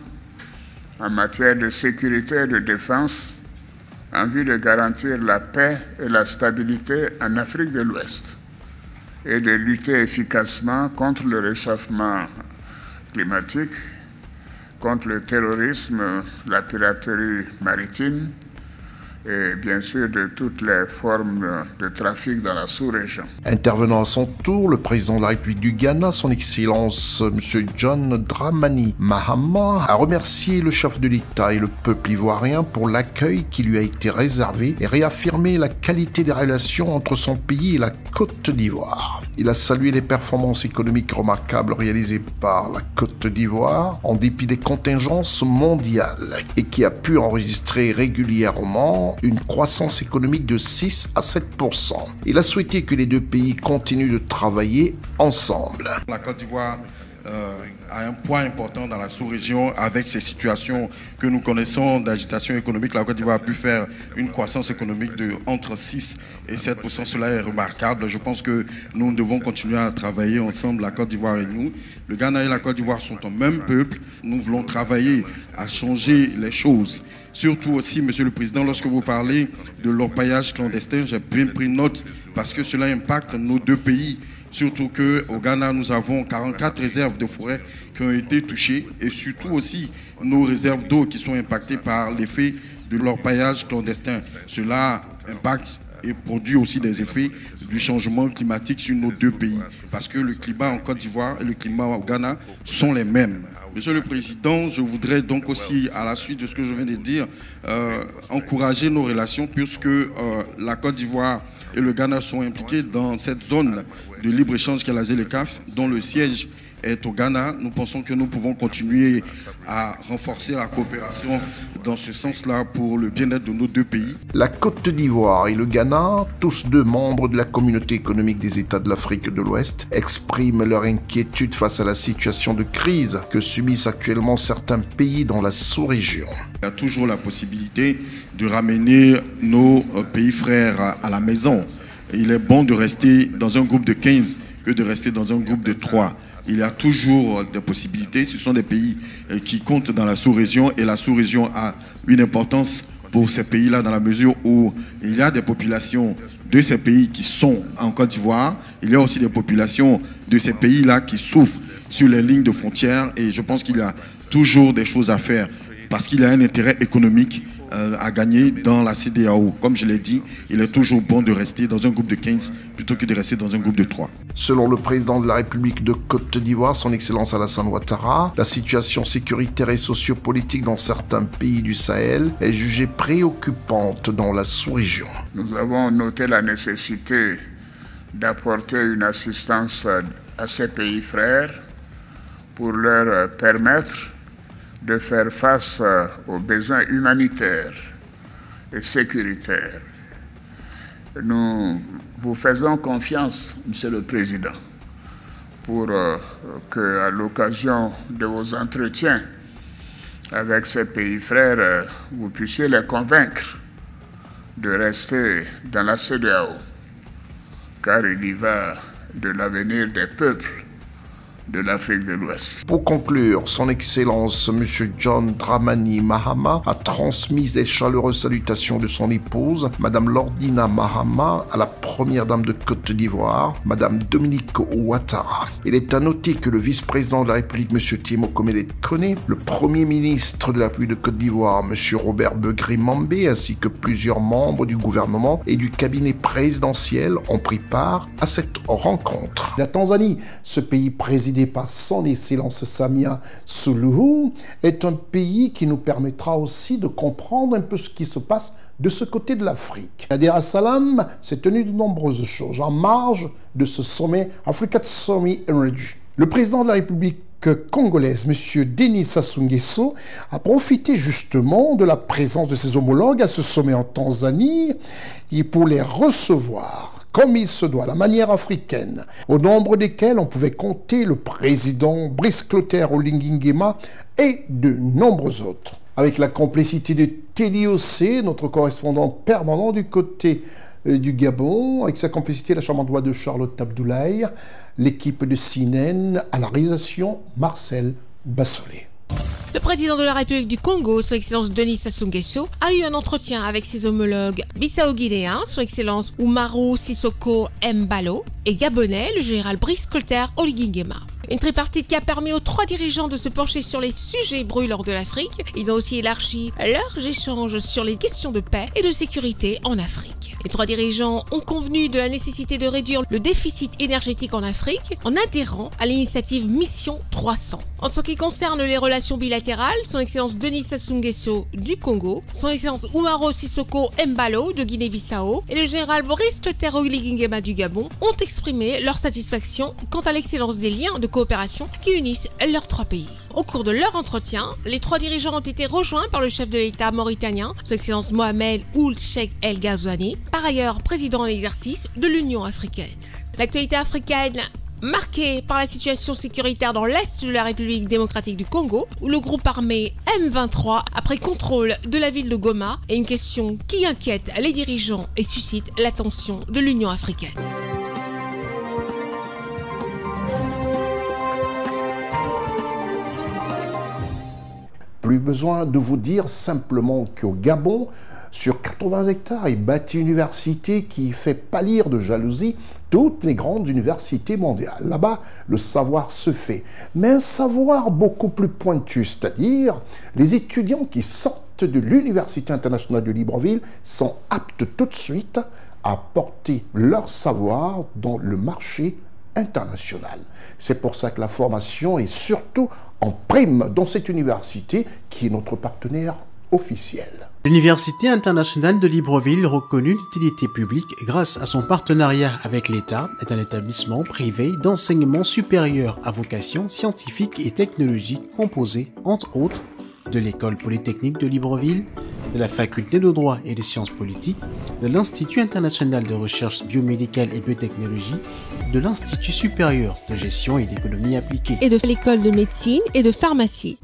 Speaker 18: en matière de sécurité et de défense en vue de garantir la paix et la stabilité en Afrique de l'Ouest et de lutter efficacement contre le réchauffement climatique, contre le terrorisme, la piraterie maritime et bien sûr de toutes les formes de trafic dans la sous-région.
Speaker 2: Intervenant à son tour, le président de la République du Ghana, Son Excellence M. John Dramani Mahama, a remercié le chef de l'État et le peuple ivoirien pour l'accueil qui lui a été réservé et réaffirmé la qualité des relations entre son pays et la Côte d'Ivoire. Il a salué les performances économiques remarquables réalisées par la Côte d'Ivoire en dépit des contingences mondiales et qui a pu enregistrer régulièrement une croissance économique de 6 à 7%. Il a souhaité que les deux pays continuent de travailler ensemble.
Speaker 19: La Côte d'Ivoire a un poids important dans la sous-région avec ces situations que nous connaissons d'agitation économique. La Côte d'Ivoire a pu faire une croissance économique de entre 6 et 7%. Cela est remarquable. Je pense que nous devons continuer à travailler ensemble, la Côte d'Ivoire et nous. Le Ghana et la Côte d'Ivoire sont un même peuple. Nous voulons travailler à changer les choses. Surtout aussi, Monsieur le Président, lorsque vous parlez de l'orpaillage clandestin, j'ai bien pris note parce que cela impacte nos deux pays. Surtout qu'au Ghana, nous avons 44 réserves de forêt qui ont été touchées et surtout aussi nos réserves d'eau qui sont impactées par l'effet de l'orpaillage clandestin. Cela impacte et produit aussi des effets du changement climatique sur nos deux pays. Parce que le climat en Côte d'Ivoire et le climat au Ghana sont les mêmes. Monsieur le Président, je voudrais donc aussi, à la suite de ce que je viens de dire, encourager nos relations puisque la Côte d'Ivoire et le Ghana sont impliqués dans cette zone de libre-échange qu'est la ZLECAf, dont le siège est au Ghana. Nous pensons que nous pouvons continuer à renforcer la coopération dans ce sens-là pour le bien-être de nos deux pays.
Speaker 2: La Côte d'Ivoire et le Ghana, tous deux membres de la communauté économique des États de l'Afrique de l'Ouest, expriment leur inquiétude face à la situation de crise que subissent actuellement certains pays dans la sous-région.
Speaker 19: Il y a toujours la possibilité de ramener nos pays frères à la maison. Et il est bon de rester dans un groupe de 15 que de rester dans un groupe de 3. Il y a toujours des possibilités. Ce sont des pays qui comptent dans la sous-région et la sous-région a une importance pour ces pays-là dans la mesure où il y a des populations de ces pays qui sont en Côte d'Ivoire. Il y a aussi des populations de ces pays-là qui souffrent sur les lignes de frontières et je pense qu'il y a toujours des choses à faire parce qu'il y a un intérêt économique à gagner dans la CEDEAO. Comme je l'ai dit, il est toujours bon de rester dans un groupe de 15 plutôt que de rester dans un groupe de 3.
Speaker 2: Selon le président de la République de Côte d'Ivoire, son Excellence Alassane Ouattara, la situation sécuritaire et sociopolitique dans certains pays du Sahel est jugée préoccupante dans la sous-région.
Speaker 18: Nous avons noté la nécessité d'apporter une assistance à ces pays frères pour leur permettre de faire face aux besoins humanitaires et sécuritaires. Nous vous faisons confiance, Monsieur le Président, pour que, à l'occasion de vos entretiens avec ces pays frères, vous puissiez les convaincre de rester dans la CEDEAO, car il y va de l'avenir des peuples de l'Afrique de l'Ouest.
Speaker 2: Pour conclure, son Excellence M. John Dramani Mahama a transmis les chaleureuses salutations de son épouse, Mme Lordina Mahama, à la première dame de Côte d'Ivoire, Mme Dominique Ouattara. Il est à noter que le vice-président de la République, M. Timo Komele Kone, le premier ministre de la République de Côte d'Ivoire, M. Robert Begré-Mambé, ainsi que plusieurs membres du gouvernement et du cabinet présidentiel ont pris part à cette rencontre. La Tanzanie, ce pays présidé par son Excellence Samia Suluhu, est un pays qui nous permettra aussi de comprendre un peu ce qui se passe de ce côté de l'Afrique. À Dar es Salaam s'est tenu de nombreuses choses en marge de ce sommet Africa Summit Energy. Le président de la République congolaise, M. Denis Sassou Nguesso, a profité justement de la présence de ses homologues à ce sommet en Tanzanie et pour les recevoir comme il se doit, la manière africaine, au nombre desquels on pouvait compter le président Brice Clotaire Oligui Nguema et de nombreux autres. Avec la complicité de Teddy Ossé, notre correspondant permanent du côté du Gabon, avec sa complicité la charmante voix de Charlotte Abdoulaye, l'équipe de CNN à la réalisation Marcel Bassolé.
Speaker 3: Le président de la République du Congo, son Excellence Denis Sassou Nguesso, a eu un entretien avec ses homologues bissau-guinéens, son Excellence Umaru Sissoko Embalo, et gabonais, le général Brice Clotaire Oligui Nguema. Une tripartite qui a permis aux trois dirigeants de se pencher sur les sujets brûlants de l'Afrique. Ils ont aussi élargi leurs échanges sur les questions de paix et de sécurité en Afrique. Les trois dirigeants ont convenu de la nécessité de réduire le déficit énergétique en Afrique en adhérant à l'initiative Mission 300. En ce qui concerne les relations bilatérales, son Excellence Denis Sassou Nguesso du Congo, son Excellence Umaru Sissoko Embalo de Guinée-Bissau et le général Brice Clotaire Oligui Nguema du Gabon ont exprimé leur satisfaction quant à l'excellence des liens de coopération qui unissent leurs trois pays. Au cours de leur entretien, les trois dirigeants ont été rejoints par le chef de l'État mauritanien, son Excellence Mohamed Ould Cheikh El Ghazouani, par ailleurs président en exercice de l'Union africaine. L'actualité africaine marquée par la situation sécuritaire dans l'est de la République démocratique du Congo, où le groupe armé M23 a pris contrôle de la ville de Goma, est une question qui inquiète les dirigeants et suscite l'attention de l'Union africaine.
Speaker 2: Plus besoin de vous dire simplement qu'au Gabon, sur 80 hectares, est bâtie une université qui fait pâlir de jalousie toutes les grandes universités mondiales. Là-bas, le savoir se fait, mais un savoir beaucoup plus pointu, c'est-à-dire les étudiants qui sortent de l'Université internationale de Libreville sont aptes tout de suite à porter leur savoir dans le marché international. C'est pour ça que la formation est surtout en prime dans cette université qui est notre partenaire officiel.
Speaker 20: L'Université internationale de Libreville, reconnue d'utilité publique grâce à son partenariat avec l'État, est un établissement privé d'enseignement supérieur à vocation scientifique et technologique composé, entre autres, de l'École polytechnique de Libreville, de la Faculté de droit et des sciences politiques, de l'Institut international de recherche biomédicale et biotechnologie, de l'Institut supérieur de gestion et d'économie appliquée,
Speaker 3: et de l'École de médecine et de pharmacie.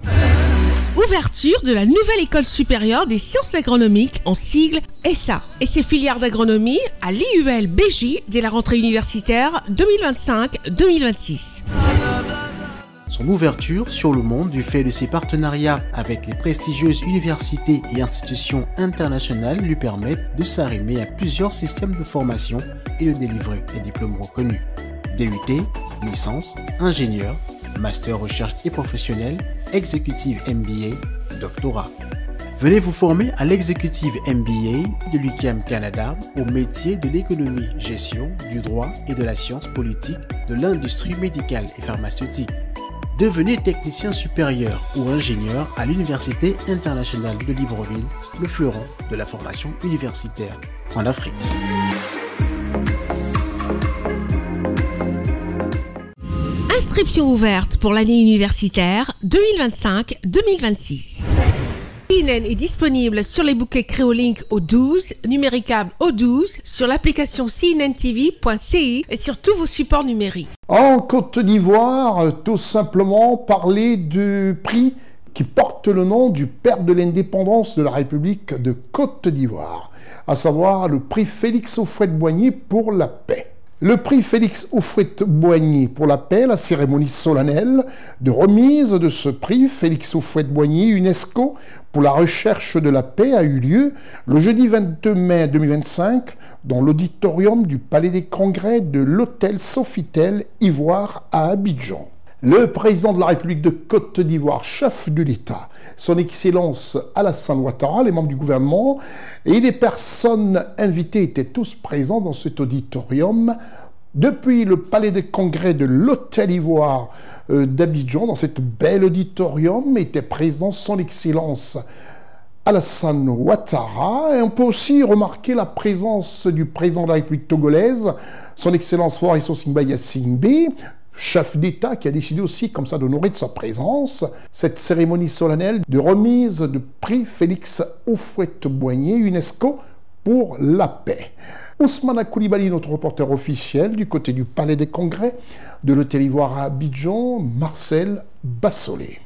Speaker 3: Ouverture de la nouvelle École supérieure des sciences agronomiques, en sigle ESSA, et ses filières d'agronomie à l'IUL-BJ dès la rentrée universitaire 2025-2026.
Speaker 20: Son ouverture sur le monde du fait de ses partenariats avec les prestigieuses universités et institutions internationales lui permettent de s'arrimer à plusieurs systèmes de formation et de délivrer des diplômes reconnus. DUT, licence, ingénieur, master recherche et professionnel, exécutive MBA, doctorat. Venez vous former à l'exécutive MBA de l'UQAM Canada au métier de l'économie, gestion, du droit et de la science politique de l'industrie médicale et pharmaceutique. Devenez technicien supérieur ou ingénieur à l'Université internationale de Libreville, le fleuron de la formation universitaire en Afrique.
Speaker 3: Inscription ouverte pour l'année universitaire 2025-2026. CNN est disponible sur les bouquets Créolink au 12, numéricable au 12, sur l'application cnntv.ci et sur tous vos supports numériques.
Speaker 2: En Côte d'Ivoire, tout simplement parler du prix qui porte le nom du père de l'indépendance de la République de Côte d'Ivoire, à savoir le prix Félix Houphouët-Boigny pour la paix. Le prix Félix Houphouët-Boigny pour la paix, la cérémonie solennelle de remise de ce prix Félix Houphouët-Boigny UNESCO pour la recherche de la paix a eu lieu le jeudi 22 mai 2025 dans l'auditorium du Palais des Congrès de l'hôtel Sofitel Ivoire à Abidjan. Le président de la République de Côte d'Ivoire, chef de l'État, son Excellence Alassane Ouattara, les membres du gouvernement et les personnes invitées étaient tous présents dans cet auditorium. Depuis le Palais des Congrès de l'Hôtel Ivoire d'Abidjan, dans cet bel auditorium, était présent son Excellence Alassane Ouattara. Et on peut aussi remarquer la présence du président de la République togolaise, son Excellence Faure Essongba Yassimbe, chef d'État qui a décidé aussi comme ça d'honorer de sa présence cette cérémonie solennelle de remise de prix Félix Houphouët-Boigny UNESCO pour la paix. Ousmane Koulibaly, notre reporter officiel du côté du Palais des Congrès de l'Hôtel Ivoire à Abidjan, Marcel Bassolé.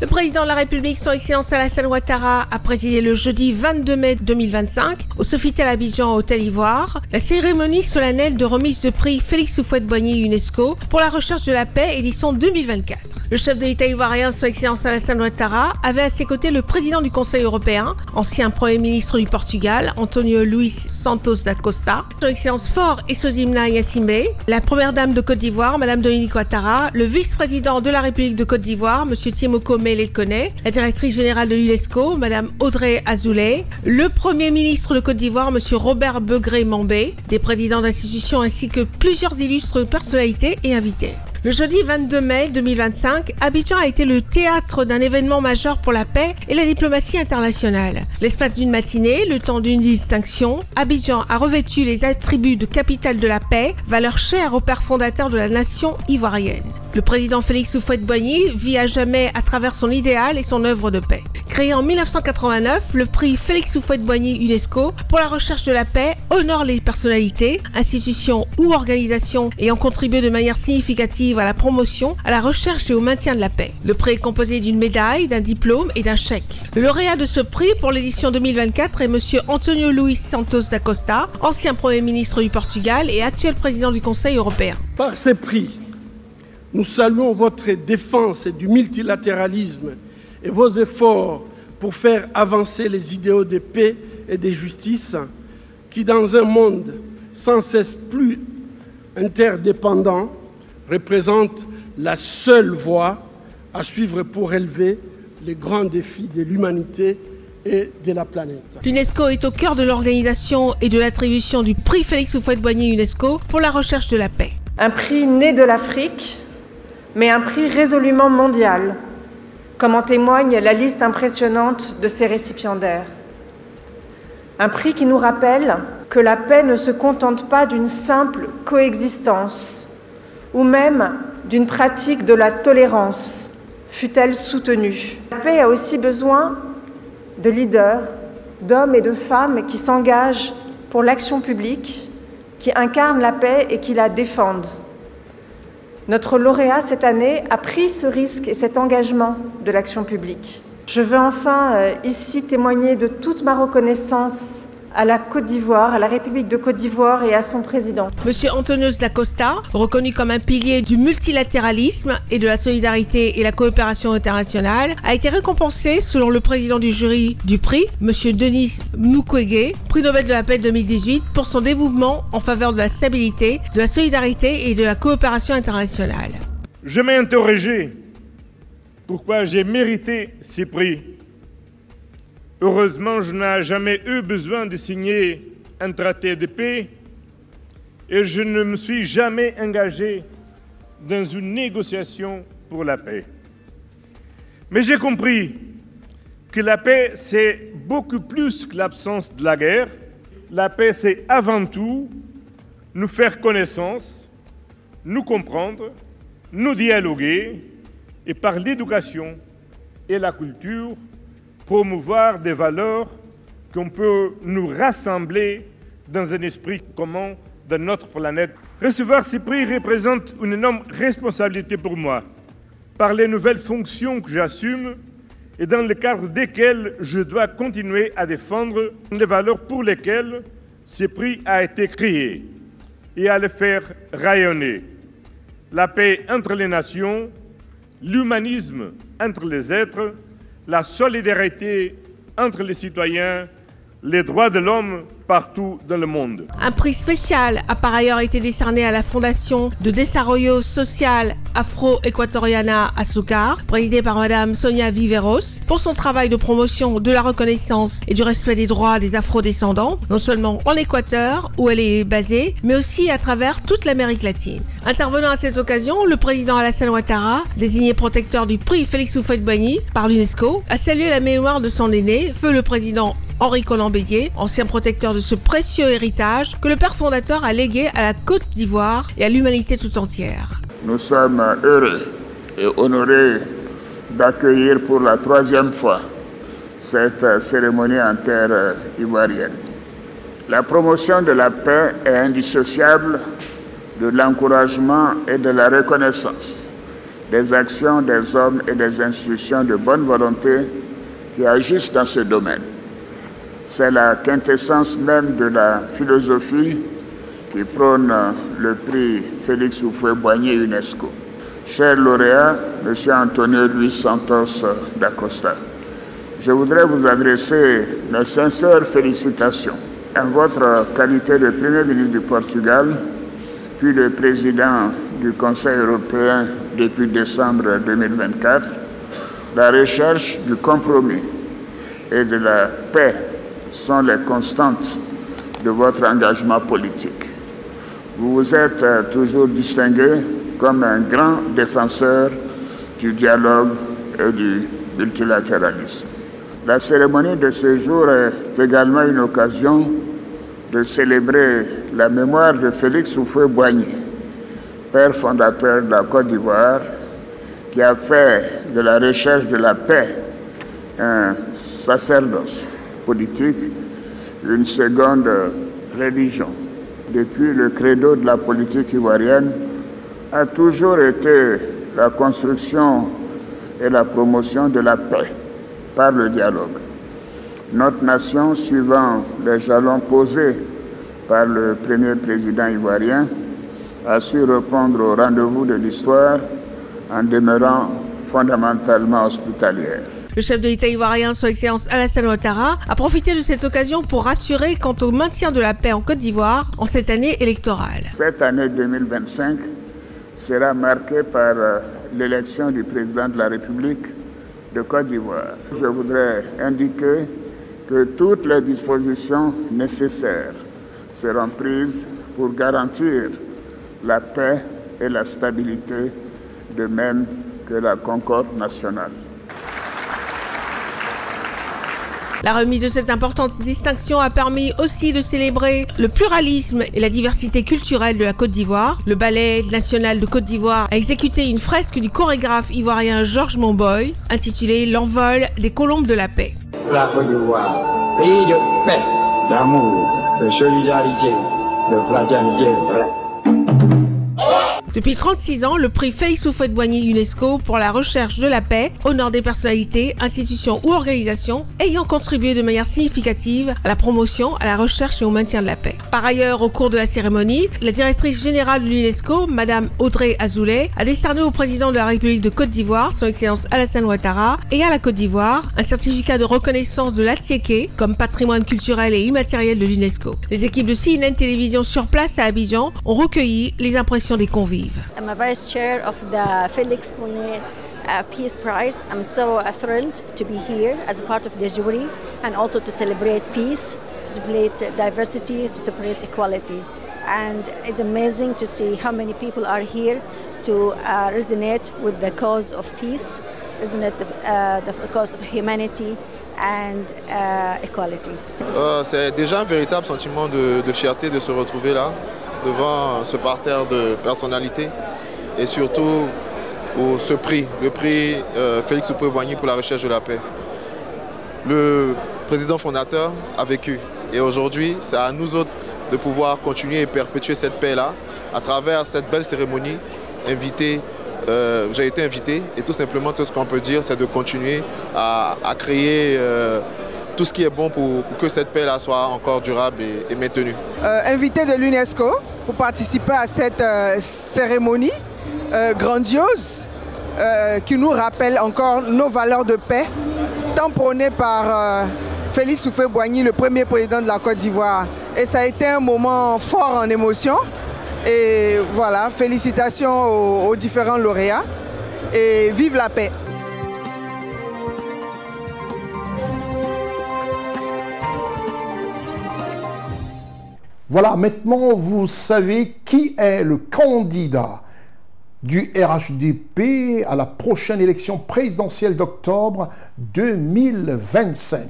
Speaker 3: Le président de la République, son Excellence Alassane Ouattara, a présidé le jeudi 22 mai 2025 au Sofitel Abidjan Hôtel Ivoire la cérémonie solennelle de remise de prix Félix Houphouët-Boigny UNESCO pour la recherche de la paix édition 2024. Le chef de l'État ivoirien, son Excellence Alassane Ouattara, avait à ses côtés le président du Conseil européen, ancien Premier ministre du Portugal, António Luís Santos da Costa, son Excellence Faure Essongba Yassimbe, la première dame de Côte d'Ivoire, Madame Dominique Ouattara, le vice-président de la République de Côte d'Ivoire, Monsieur Tiemoko Mele-Kone, la directrice générale de l'UNESCO, Madame Audrey Azoulay, le Premier ministre de Côte d'Ivoire, Monsieur Robert Begré-Mambé, des présidents d'institutions ainsi que plusieurs illustres personnalités et invités. Le jeudi 22 mai 2025, Abidjan a été le théâtre d'un événement majeur pour la paix et la diplomatie internationale. L'espace d'une matinée, le temps d'une distinction, Abidjan a revêtu les attributs de capitale de la paix, valeur chère au père fondateur de la nation ivoirienne. Le président Félix Houphouët-Boigny vit à jamais à travers son idéal et son œuvre de paix. Créé en 1989, le prix Félix Houphouët-Boigny UNESCO pour la recherche de la paix honore les personnalités, institutions ou organisations ayant contribué de manière significative à la promotion, à la recherche et au maintien de la paix. Le prix est composé d'une médaille, d'un diplôme et d'un chèque. Le lauréat de ce prix pour l'édition 2024 est Monsieur António Luís Santos da Costa, ancien Premier ministre du Portugal et actuel président du Conseil européen.
Speaker 21: Par ces prix, nous saluons votre défense du multilatéralisme et vos efforts pour faire avancer les idéaux de paix et de justice qui, dans un monde sans cesse plus interdépendant, représentent la seule voie à suivre pour relever les grands défis de l'humanité et de la planète.
Speaker 3: L'UNESCO est au cœur de l'organisation et de l'attribution du prix Félix Houphouët-Boigny UNESCO pour la recherche de la paix.
Speaker 1: Un prix né de l'Afrique, mais un prix résolument mondial, comme en témoigne la liste impressionnante de ses récipiendaires. Un prix qui nous rappelle que la paix ne se contente pas d'une simple coexistence, ou même d'une pratique de la tolérance, fût-elle soutenue. La paix a aussi besoin de leaders, d'hommes et de femmes qui s'engagent pour l'action publique, qui incarnent la paix et qui la défendent. Notre lauréat cette année a pris ce risque et cet engagement de l'action publique. Je veux enfin ici témoigner de toute ma reconnaissance à la Côte d'Ivoire, à la République de Côte d'Ivoire et à son président.
Speaker 3: Monsieur Antonios da Costa, reconnu comme un pilier du multilatéralisme et de la solidarité et la coopération internationale, a été récompensé selon le président du jury du prix, Monsieur Denis Mukwege, prix Nobel de la paix 2018, pour son dévouement en faveur de la stabilité, de la solidarité et de la coopération internationale.
Speaker 22: Je m'ai interrogé pourquoi j'ai mérité ces prix. Heureusement, je n'ai jamais eu besoin de signer un traité de paix et je ne me suis jamais engagé dans une négociation pour la paix. Mais j'ai compris que la paix, c'est beaucoup plus que l'absence de la guerre. La paix, c'est avant tout nous faire connaissance, nous comprendre, nous dialoguer et par l'éducation et la culture, promouvoir des valeurs qu'on peut nous rassembler dans un esprit commun de notre planète. Recevoir ces prix représente une énorme responsabilité pour moi, par les nouvelles fonctions que j'assume et dans le cadre desquelles je dois continuer à défendre les valeurs pour lesquelles ce prix a été créé et à les faire rayonner. La paix entre les nations, l'humanisme entre les êtres, la solidarité entre les citoyens, les droits de l'homme partout dans le monde.
Speaker 3: Un prix spécial a par ailleurs été décerné à la Fondation de Desarrollo Social Afro-Equatoriana Azúcar, présidée par Madame Sonia Viveros, pour son travail de promotion de la reconnaissance et du respect des droits des afro-descendants, non seulement en Équateur, où elle est basée, mais aussi à travers toute l'Amérique latine. Intervenant à cette occasion, le président Alassane Ouattara, désigné protecteur du prix Félix Houphouët-Boigny par l'UNESCO, a salué la mémoire de son aîné, feu le président Henri Colomb-Bédier, ancien protecteur de ce précieux héritage que le père fondateur a légué à la Côte d'Ivoire et à l'humanité tout entière.
Speaker 18: Nous sommes heureux et honorés d'accueillir pour la 3e fois cette cérémonie en terre ivoirienne. La promotion de la paix est indissociable de l'encouragement et de la reconnaissance des actions des hommes et des institutions de bonne volonté qui agissent dans ce domaine. C'est la quintessence même de la philosophie qui prône le prix Félix Houphouët-Boigny UNESCO. Cher lauréat, M. Antonio Luis Santos da Costa, je voudrais vous adresser mes sincères félicitations en votre qualité de Premier ministre du Portugal, puis de président du Conseil européen depuis décembre 2024. La recherche du compromis et de la paix sont les constantes de votre engagement politique. Vous vous êtes toujours distingué comme un grand défenseur du dialogue et du multilatéralisme. La cérémonie de ce jour est également une occasion de célébrer la mémoire de Félix Houphouët-Boigny, père fondateur de la Côte d'Ivoire, qui a fait de la recherche de la paix un sacerdoce politique, une seconde religion. Depuis, le credo de la politique ivoirienne a toujours été la construction et la promotion de la paix par le dialogue. Notre nation, suivant les jalons posés par le premier président ivoirien, a su répondre au rendez-vous de l'histoire en demeurant fondamentalement hospitalière.
Speaker 3: Le chef de l'État ivoirien, Son Excellence Alassane Ouattara, a profité de cette occasion pour rassurer quant au maintien de la paix en Côte d'Ivoire en cette année électorale.
Speaker 18: Cette année 2025 sera marquée par l'élection du président de la République de Côte d'Ivoire. Je voudrais indiquer que toutes les dispositions nécessaires seront prises pour garantir la paix et la stabilité, de même que la concorde nationale.
Speaker 3: La remise de cette importante distinction a permis aussi de célébrer le pluralisme et la diversité culturelle de la Côte d'Ivoire. Le Ballet national de Côte d'Ivoire a exécuté une fresque du chorégraphe ivoirien Georges Monboy intitulée « L'envol des colombes de la paix ».
Speaker 4: La Côte d'Ivoire, pays de paix, d'amour, de solidarité, de fraternité vraie.
Speaker 3: Depuis 36 ans, le prix Félix Houphouët-Boigny UNESCO pour la recherche de la paix honore des personnalités, institutions ou organisations ayant contribué de manière significative à la promotion, à la recherche et au maintien de la paix. Par ailleurs, au cours de la cérémonie, la directrice générale de l'UNESCO, Madame Audrey Azoulay, a décerné au président de la République de Côte d'Ivoire, son Excellence Alassane Ouattara, et à la Côte d'Ivoire, un certificat de reconnaissance de l'Atiéké comme patrimoine culturel et immatériel de l'UNESCO. Les équipes de CNN Télévision sur place à Abidjan ont recueilli les impressions des convives.
Speaker 5: I'm a vice chair of the Félix Boigny Peace Prize. I'm so thrilled to be here as a part of the jury and also to celebrate peace, to celebrate diversity, to celebrate equality. And it's amazing to see how many people are here to resonate with the cause of peace, resonate the cause of humanity and equality.
Speaker 23: C'est déjà un véritable sentiment de fierté de se retrouver là, devant ce parterre de personnalités et surtout pour ce prix, le prix Félix Houphouët-Boigny pour la recherche de la paix. Le président fondateur a vécu et aujourd'hui c'est à nous autres de pouvoir continuer et perpétuer cette paix-là à travers cette belle cérémonie. J'ai été invité et tout simplement tout ce qu'on peut dire c'est de continuer à créer tout ce qui est bon pour que cette paix-là soit encore durable et maintenue.
Speaker 24: Invité de l'UNESCO pour participer à cette cérémonie grandiose qui nous rappelle encore nos valeurs de paix, tant prônées par Félix Houphouët-Boigny, le premier président de la Côte d'Ivoire. Et ça a été un moment fort en émotion. Et voilà, félicitations aux différents lauréats et vive la paix.
Speaker 2: Voilà, maintenant vous savez qui est le candidat du RHDP à la prochaine élection présidentielle d'octobre 2025.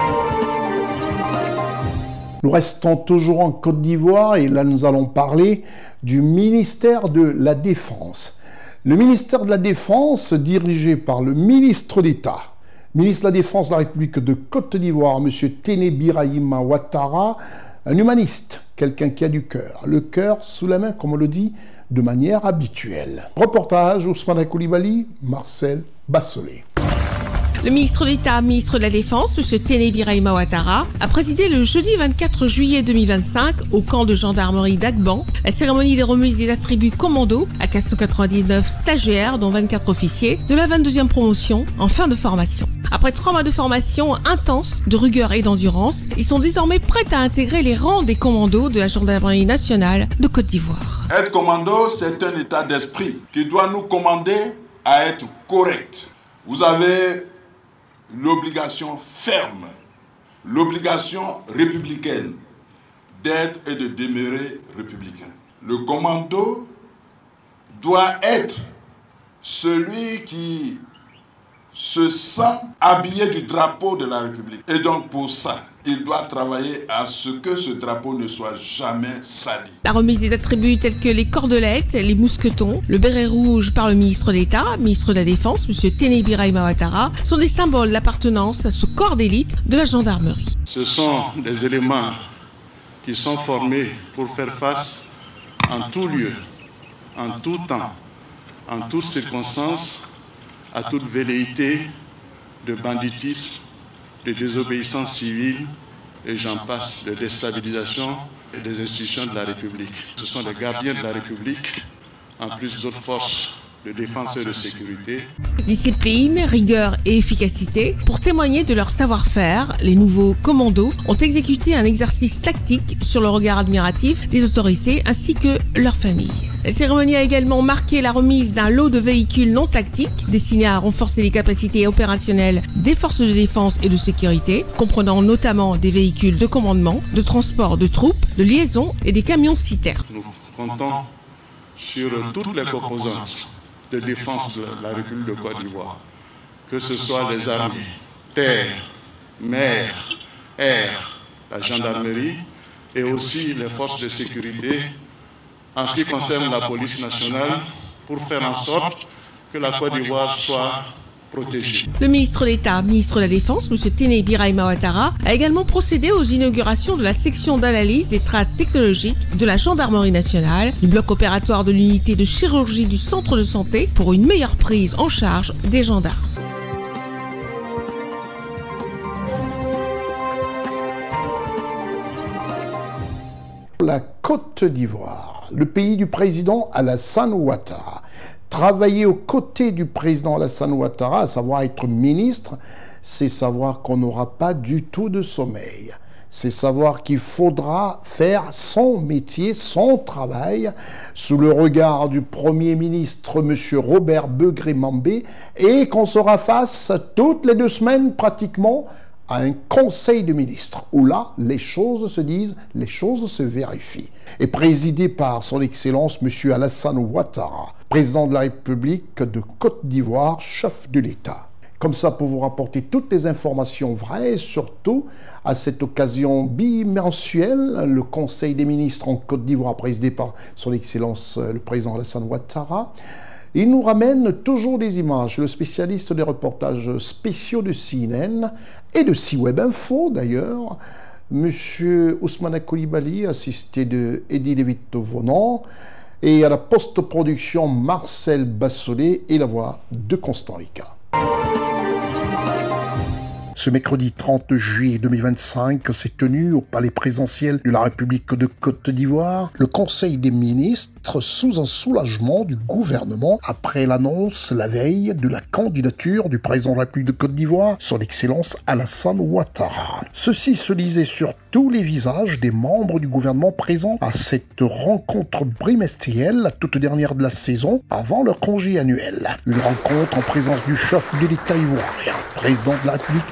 Speaker 2: Nous restons toujours en Côte d'Ivoire et là nous allons parler du ministère de la Défense. Le ministère de la Défense, dirigé par le ministre d'État, ministre de la Défense de la République de Côte d'Ivoire, M. Téné Birahima Ouattara, un humaniste, quelqu'un qui a du cœur. Le cœur sous la main, comme on le dit, de manière habituelle. Reportage Ousmane Koulibaly, Marcel Bassolé.
Speaker 3: Le ministre d'État, ministre de la Défense, M. Téné Birahima Ouattara, a présidé le jeudi 24 juillet 2025 au camp de gendarmerie d'Agban la cérémonie des remises des attributs commando à 499 stagiaires, dont 24 officiers, de la 22e promotion en fin de formation. Après 3 mois de formation intense, de rigueur et d'endurance, ils sont désormais prêts à intégrer les rangs des commandos de la gendarmerie nationale de Côte d'Ivoire.
Speaker 8: Être commando, c'est un état d'esprit qui doit nous commander à être correct. Vous avez l'obligation ferme, l'obligation républicaine d'être et de demeurer républicain. Le commando doit être celui qui se sent habillé du drapeau de la République. Et donc pour ça, il doit travailler à ce que ce drapeau ne soit jamais sali.
Speaker 3: La remise des attributs tels que les cordelettes, les mousquetons, le béret rouge par le ministre d'État, ministre de la Défense, M. Téné Birahima Ouattara, sont des symboles d'appartenance à ce corps d'élite de la gendarmerie.
Speaker 17: Ce sont des éléments qui sont formés pour faire face en tout lieu, en tout temps, en toutes circonstances, à toute velléité de banditisme, de désobéissance civile, et j'en passe, de déstabilisation des institutions de la République. Ce sont les gardiens de la République, en plus d'autres forces de défense et de sécurité.
Speaker 3: Discipline, rigueur et efficacité. Pour témoigner de leur savoir-faire, les nouveaux commandos ont exécuté un exercice tactique sur le regard admiratif des autorités ainsi que leurs familles. La cérémonie a également marqué la remise d'un lot de véhicules non tactiques destinés à renforcer les capacités opérationnelles des forces de défense et de sécurité, comprenant notamment des véhicules de commandement, de transport de troupes, de liaison et des camions-citernes.
Speaker 17: Nous comptons sur toutes les composantes de défense de la République de Côte d'Ivoire, que ce soit les armées, terre, mer, air, la gendarmerie et aussi les forces de sécurité en ce qui concerne la police nationale pour faire en sorte que la Côte d'Ivoire soit protégée.
Speaker 3: Le ministre d'État, ministre de la Défense, M. Téné Birahima Ouattara, a également procédé aux inaugurations de la section d'analyse des traces technologiques de la Gendarmerie nationale, du bloc opératoire de l'unité de chirurgie du centre de santé pour une meilleure prise en charge des gendarmes.
Speaker 2: La Côte d'Ivoire, le pays du président Alassane Ouattara. Travailler aux côtés du président Alassane Ouattara, à savoir être ministre, c'est savoir qu'on n'aura pas du tout de sommeil. C'est savoir qu'il faudra faire son métier, son travail, sous le regard du Premier ministre, M. Robert Begré-Mambé, et qu'on sera face toutes les 2 semaines pratiquement à un conseil de ministres, où là, les choses se disent, les choses se vérifient. Et présidé par son Excellence M. Alassane Ouattara, président de la République de Côte d'Ivoire, chef de l'État. Comme ça, pour vous rapporter toutes les informations vraies, et surtout, à cette occasion bimensuelle, le Conseil des ministres en Côte d'Ivoire, présidé par son Excellence le président Alassane Ouattara, il nous ramène toujours des images. Le spécialiste des reportages spéciaux de CNN et de C-Web Info, d'ailleurs, M. Ousmane Coulibaly, assisté de Eddie Lévito-Vonan, et à la post-production Marcel Bassolet et la voix de Constant Rica. Ce mercredi 30 juillet 2025 s'est tenu au palais présidentiel de la République de Côte d'Ivoire le Conseil des ministres sous un soulagement du gouvernement après l'annonce la veille de la candidature du président de la République de Côte d'Ivoire, son Excellence Alassane Ouattara. Ceci se lisait sur tous les visages des membres du gouvernement présents à cette rencontre bimestrielle, la toute dernière de la saison, avant leur congé annuel. Une rencontre en présence du chef de l'État ivoirien, président de la République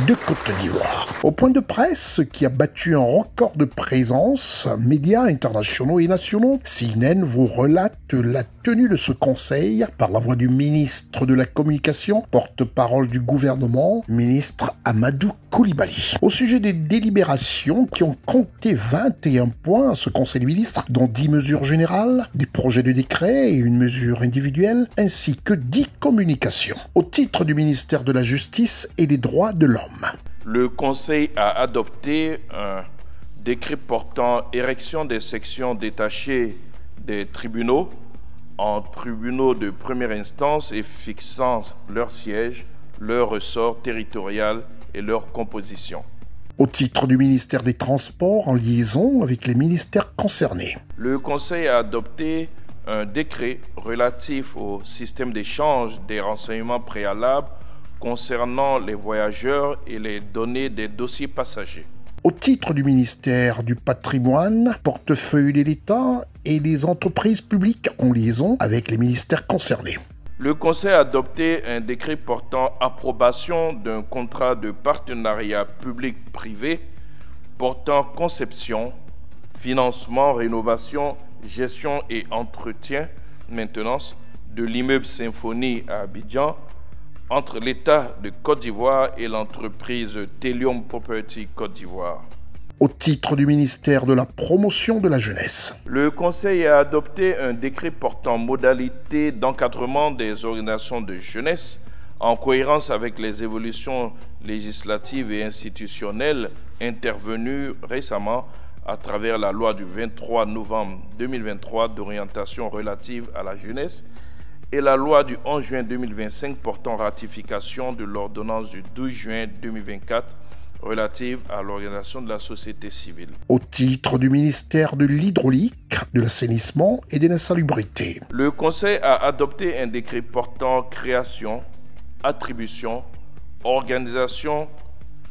Speaker 2: de Côte d'Ivoire. Au point de presse qui a battu un record de présence, médias internationaux et nationaux, CNN vous relate la tenue de ce conseil par la voix du ministre de la Communication, porte-parole du gouvernement, ministre Amadou Coulibaly. Au sujet des délibérations qui ont compté 21 points à ce conseil des ministres, dont 10 mesures générales, des projets de décret et une mesure individuelle, ainsi que 10 communications, au titre du ministère de la Justice et des droits de l'homme.
Speaker 6: Le Conseil a adopté un décret portant érection des sections détachées des tribunaux en tribunaux de première instance et fixant leur siège, leur ressort territorial et leur composition.
Speaker 2: Au titre du ministère des Transports, en liaison avec les ministères concernés.
Speaker 6: Le Conseil a adopté un décret relatif au système d'échange des renseignements préalables concernant les voyageurs et les données des dossiers passagers.
Speaker 2: Au titre du ministère du Patrimoine, portefeuille de l'État et des entreprises publiques en liaison avec les ministères concernés.
Speaker 6: Le Conseil a adopté un décret portant approbation d'un contrat de partenariat public-privé portant conception, financement, rénovation, gestion et entretien, maintenance de l'immeuble Symphonie à Abidjan entre l'État de Côte d'Ivoire et l'entreprise Telium Property Côte d'Ivoire.
Speaker 2: Au titre du ministère de la Promotion de la Jeunesse.
Speaker 6: Le Conseil a adopté un décret portant modalités d'encadrement des organisations de jeunesse en cohérence avec les évolutions législatives et institutionnelles intervenues récemment à travers la loi du 23 novembre 2023 d'orientation relative à la jeunesse et la loi du 11 juin 2025 portant ratification de l'ordonnance du 12 juin 2024 relative à l'organisation de la société civile.
Speaker 2: Au titre du ministère de l'Hydraulique, de l'Assainissement et de l'Insalubrité.
Speaker 6: Le Conseil a adopté un décret portant création, attribution, organisation,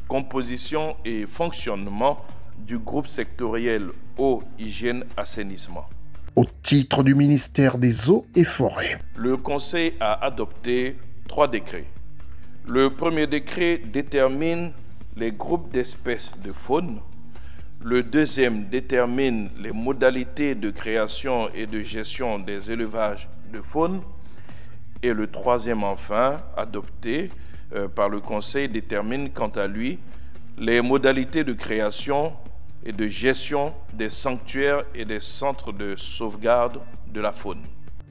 Speaker 6: composition et fonctionnement du groupe sectoriel eau, hygiène, assainissement.
Speaker 2: Au titre du ministère des Eaux et Forêts.
Speaker 6: Le Conseil a adopté 3 décrets. Le premier décret détermine les groupes d'espèces de faune. Le deuxième détermine les modalités de création et de gestion des élevages de faune. Et le troisième, enfin, adopté par le Conseil, détermine quant à lui les modalités de création et de gestion des sanctuaires et des centres de sauvegarde de la faune.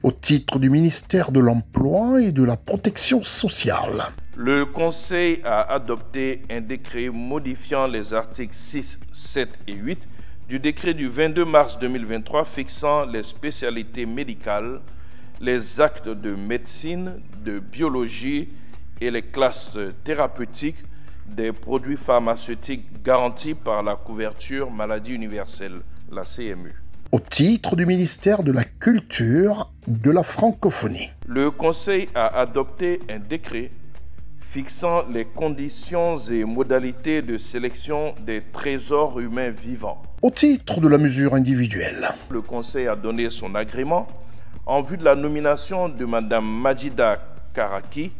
Speaker 2: Au titre du ministère de l'Emploi et de la Protection sociale.
Speaker 6: Le Conseil a adopté un décret modifiant les articles 6, 7 et 8 du décret du 22 mars 2023 fixant les spécialités médicales, les actes de médecine, de biologie et les classes thérapeutiques des produits pharmaceutiques garantis par la couverture maladie universelle, la CMU.
Speaker 2: Au titre du ministère de la Culture, de la Francophonie.
Speaker 6: Le Conseil a adopté un décret fixant les conditions et modalités de sélection des trésors humains vivants.
Speaker 2: Au titre de la mesure individuelle.
Speaker 6: Le Conseil a donné son agrément en vue de la nomination de Mme Majida Karaki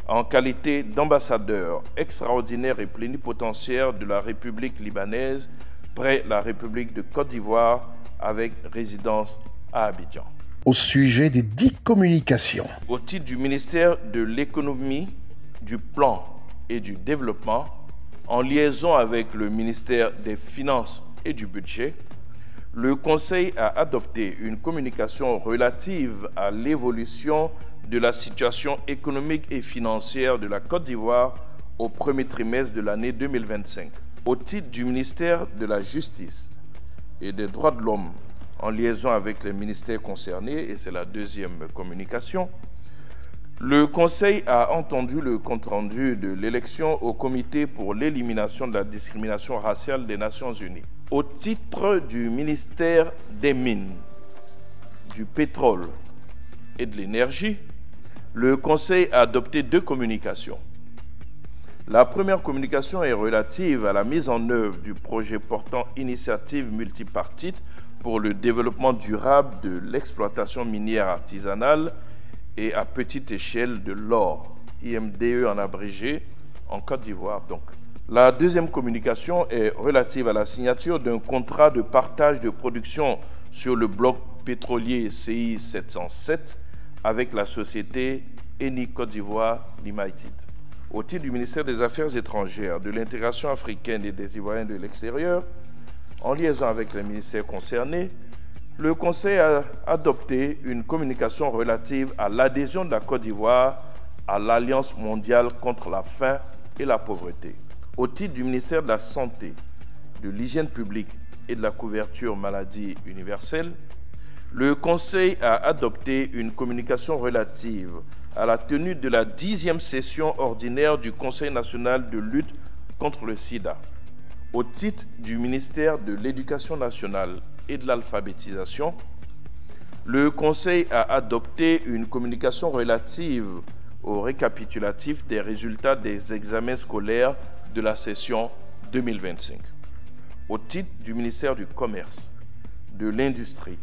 Speaker 6: en qualité d'ambassadeur extraordinaire et plénipotentiaire de la République libanaise près la République de Côte d'Ivoire avec résidence à Abidjan.
Speaker 2: Au sujet des 10 communications.
Speaker 6: Au titre du ministère de l'Économie, du Plan et du Développement, en liaison avec le ministère des Finances et du Budget, le Conseil a adopté une communication relative à l'évolution de la situation économique et financière de la Côte d'Ivoire au premier trimestre de l'année 2025. Au titre du ministère de la Justice et des Droits de l'Homme, en liaison avec les ministères concernés, et c'est la deuxième communication, le Conseil a entendu le compte-rendu de l'élection au Comité pour l'élimination de la discrimination raciale des Nations Unies. Au titre du ministère des Mines, du Pétrole et de l'Énergie, le Conseil a adopté 2 communications. La première communication est relative à la mise en œuvre du projet portant initiative multipartite pour le développement durable de l'exploitation minière artisanale et à petite échelle de l'or, IMDE en abrégé, en Côte d'Ivoire donc. La deuxième communication est relative à la signature d'un contrat de partage de production sur le bloc pétrolier CI 707 avec la société Eni Côte d'Ivoire Limited. Au titre du ministère des Affaires étrangères, de l'intégration africaine et des Ivoiriens de l'extérieur, en liaison avec les ministères concernés, le Conseil a adopté une communication relative à l'adhésion de la Côte d'Ivoire à l'Alliance mondiale contre la faim et la pauvreté. Au titre du ministère de la Santé, de l'Hygiène publique et de la couverture maladie universelle, le Conseil a adopté une communication relative à la tenue de la 10e session ordinaire du Conseil national de lutte contre le sida. Au titre du ministère de l'Éducation nationale et de l'alphabétisation, le Conseil a adopté une communication relative au récapitulatif des résultats des examens scolaires de la session 2025. Au titre du ministère du Commerce, de l'Industrie,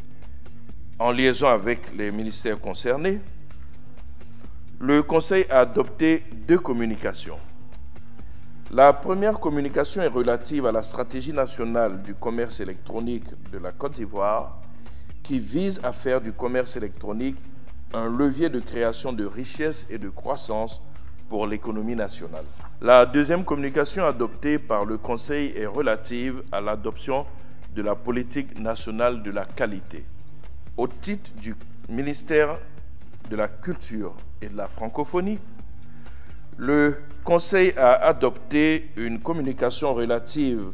Speaker 6: en liaison avec les ministères concernés, le Conseil a adopté 2 communications. La première communication est relative à la stratégie nationale du commerce électronique de la Côte d'Ivoire qui vise à faire du commerce électronique un levier de création de richesse et de croissance pour l'économie nationale. La deuxième communication adoptée par le Conseil est relative à l'adoption de la politique nationale de la qualité. Au titre du ministère de la Culture et de la Francophonie, le Conseil a adopté une communication relative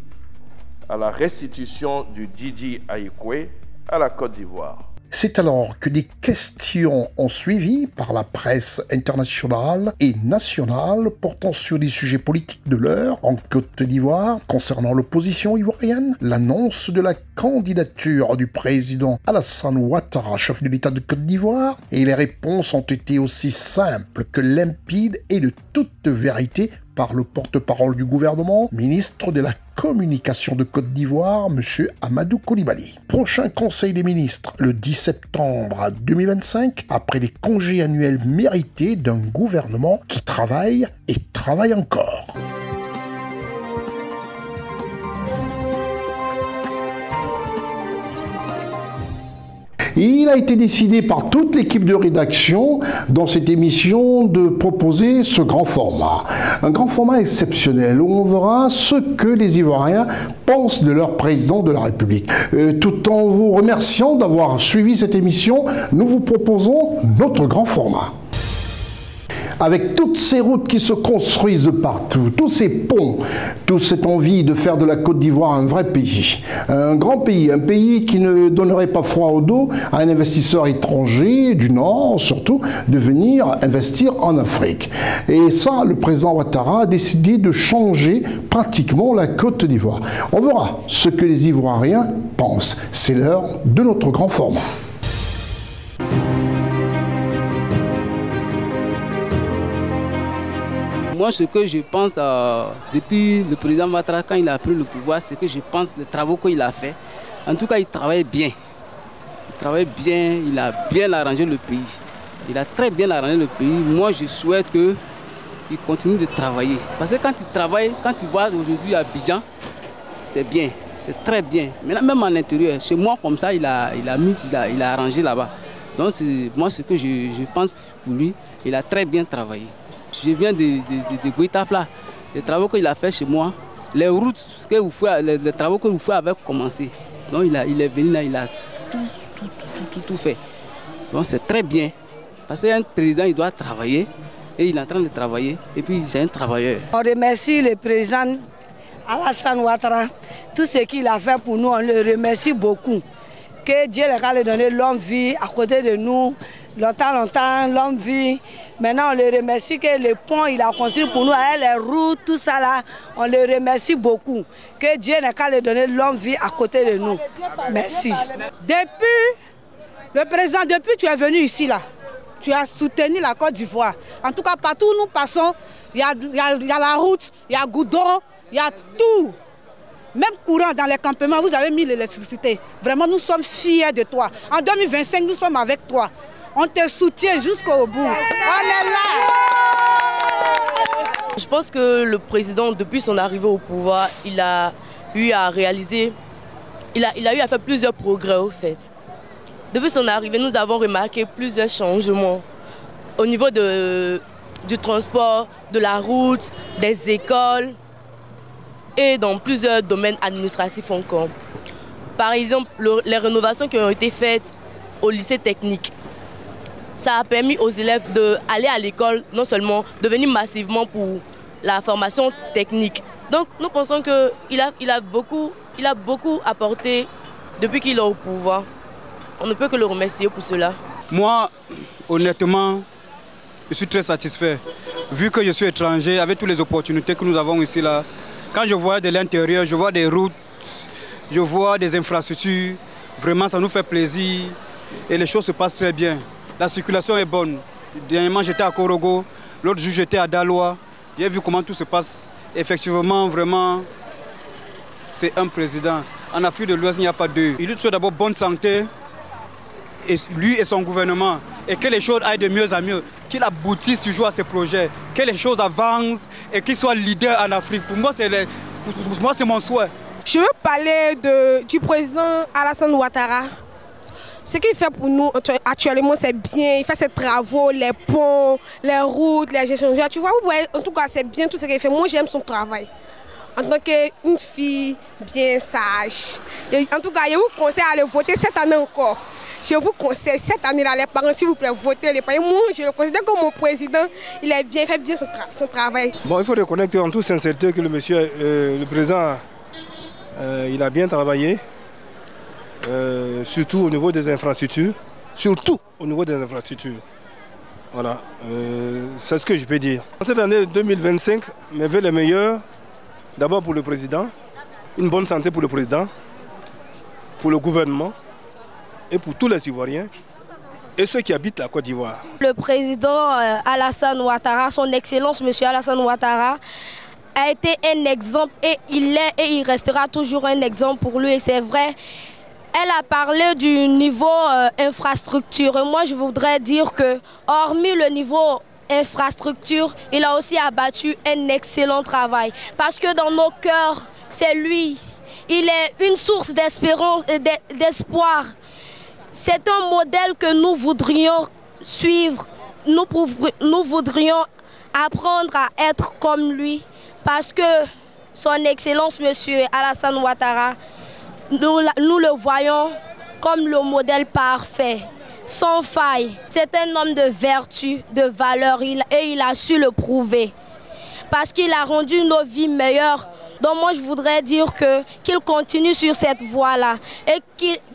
Speaker 6: à la restitution du Didi Ayekwe à la Côte d'Ivoire.
Speaker 2: C'est alors que des questions ont suivi par la presse internationale et nationale portant sur des sujets politiques de l'heure en Côte d'Ivoire concernant l'opposition ivoirienne, l'annonce de la candidature du président Alassane Ouattara, chef de l'État de Côte d'Ivoire, et les réponses ont été aussi simples que limpides et de toute vérité par le porte-parole du gouvernement, ministre de la Communication de Côte d'Ivoire, M. Amadou Coulibaly. Prochain Conseil des ministres, le 10 septembre 2025, après les congés annuels mérités d'un gouvernement qui travaille et travaille encore. Il a été décidé par toute l'équipe de rédaction dans cette émission de proposer ce grand format. Un grand format exceptionnel où on verra ce que les Ivoiriens pensent de leur président de la République. Tout en vous remerciant d'avoir suivi cette émission, nous vous proposons notre grand format. Avec toutes ces routes qui se construisent de partout, tous ces ponts, toute cette envie de faire de la Côte d'Ivoire un vrai pays, un grand pays, un pays qui ne donnerait pas froid au dos à un investisseur étranger, du Nord surtout, de venir investir en Afrique. Et ça, le président Ouattara a décidé de changer pratiquement la Côte d'Ivoire. On verra ce que les Ivoiriens pensent. C'est l'heure de notre grand format.
Speaker 7: Moi, ce que je pense depuis le président Ouattara, quand il a pris le pouvoir, c'est que je pense les travaux qu'il a fait. En tout cas, il travaille bien. Il travaille bien, il a bien arrangé le pays. Il a très bien arrangé le pays. Moi, je souhaite qu'il continue de travailler. Parce que quand il travaille, quand tu vois aujourd'hui à Abidjan, c'est bien, c'est très bien. Mais là, même en intérieur, chez moi, comme ça, il a arrangé là-bas. Donc, moi, ce que je pense pour lui, il a très bien travaillé. Je viens de Guitafla. Les travaux qu'il a fait chez moi, les routes, les travaux que vous faites avaient commencé. Donc il est venu là, il a tout fait. Donc c'est très bien. Parce qu'un président, il doit travailler. Et il est en train de travailler. Et puis c'est un travailleur.
Speaker 9: On remercie le président Alassane Ouattara. Tout ce qu'il a fait pour nous, on le remercie beaucoup. Que Dieu lui donne longue vie à côté de nous. Longtemps, longue vie. Maintenant, on le remercie que le pont il a construit pour nous, les routes, tout ça là, on le remercie beaucoup. Que Dieu n'a qu'à lui donner longue vie à côté de nous. Merci.
Speaker 10: Depuis tu es venu ici là, tu as soutenu la Côte d'Ivoire. En tout cas, partout où nous passons, il y a la route, il y a goudron, il y a tout. Même courant dans les campements, vous avez mis l'électricité. Vraiment, nous sommes fiers de toi. En 2025, nous sommes avec toi. On te soutient jusqu'au bout. On est là.
Speaker 11: Je pense que le président, depuis son arrivée au pouvoir, il a eu à réaliser, il a eu à faire plusieurs progrès au fait. Depuis son arrivée, nous avons remarqué plusieurs changements au niveau du transport, de la route, des écoles et dans plusieurs domaines administratifs encore. Par exemple, les rénovations qui ont été faites au lycée technique. Ça a permis aux élèves d'aller à l'école, non seulement de venir massivement pour la formation technique. Donc nous pensons qu'il a beaucoup apporté depuis qu'il est au pouvoir. On ne peut que le remercier pour cela.
Speaker 25: Moi, honnêtement, je suis très satisfait. Vu que je suis étranger, avec toutes les opportunités que nous avons ici, là, quand je vois de l'intérieur, je vois des routes, je vois des infrastructures, vraiment ça nous fait plaisir et les choses se passent très bien. La circulation est bonne. Dernièrement, j'étais à Korogo, l'autre jour, j'étais à Daloa. J'ai vu comment tout se passe. Effectivement, vraiment, c'est un président. En Afrique de l'Ouest, il n'y a pas deux. Il lui souhaite d'abord bonne santé, et lui et son gouvernement, et que les choses aillent de mieux en mieux, qu'il aboutisse toujours à ses projets, que les choses avancent et qu'il soit leader en Afrique. Pour moi, c'est mon souhait.
Speaker 26: Je veux parler du président Alassane Ouattara. Ce qu'il fait pour nous actuellement, c'est bien. Il fait ses travaux, les ponts, les routes, les échangeurs. Tu vois, vous voyez, en tout cas, c'est bien tout ce qu'il fait. Moi, j'aime son travail. En tant qu'une fille bien sage. Et en tout cas, je vous conseille à aller voter cette année encore. Je vous conseille cette année-là, les parents, s'il vous plaît, votez les parents. Moi, je le considère comme mon président. Il est bien, il fait bien son travail.
Speaker 27: Bon, il faut reconnaître en toute sincérité que le président, il a bien travaillé. surtout au niveau des infrastructures. Surtout au niveau des infrastructures. Voilà, c'est ce que je peux dire. Cette année 2025, mes vœux les meilleurs, d'abord pour le président, une bonne santé pour le président, pour le gouvernement et pour tous les Ivoiriens et ceux qui habitent la Côte d'Ivoire.
Speaker 26: Le président Alassane Ouattara, son Excellence M. Alassane Ouattara, a été un exemple et il est et il restera toujours un exemple pour lui. Et c'est vrai, elle a parlé du niveau infrastructure. Et moi, je voudrais dire que, hormis le niveau infrastructure, il a aussi abattu un excellent travail. Parce que dans nos cœurs, c'est lui. Il est une source d'espérance et d'espoir. C'est un modèle que nous voudrions suivre. Nous voudrions apprendre à être comme lui. Parce que son Excellence, M. Alassane Ouattara, nous le voyons comme le modèle parfait, sans faille. C'est un homme de vertu, de valeur, et il a su le prouver. Parce qu'il a rendu nos vies meilleures. Donc moi je voudrais dire qu'il continue sur cette voie-là et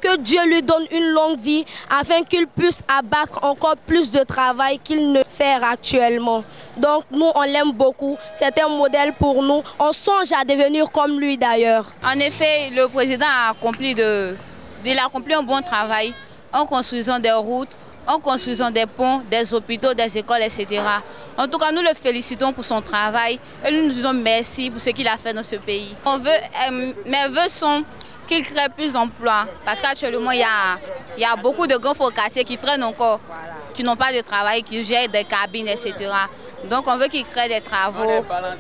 Speaker 26: que Dieu lui donne une longue vie afin qu'il puisse abattre encore plus de travail qu'il ne fait actuellement. Donc nous on l'aime beaucoup, c'est un modèle pour nous, on songe à devenir comme lui d'ailleurs.
Speaker 12: En effet, le président a accompli un bon travail en construisant des routes, en construisant des ponts, des hôpitaux, des écoles, etc. En tout cas, nous le félicitons pour son travail et nous disons merci pour ce qu'il a fait dans ce pays. Mes vœux sont qu'il crée plus d'emplois parce qu'actuellement, il y a beaucoup de grands quartiers qui traînent encore, qui n'ont pas de travail, qui gèrent des cabines, etc. Donc on veut qu'il crée des travaux pour eux.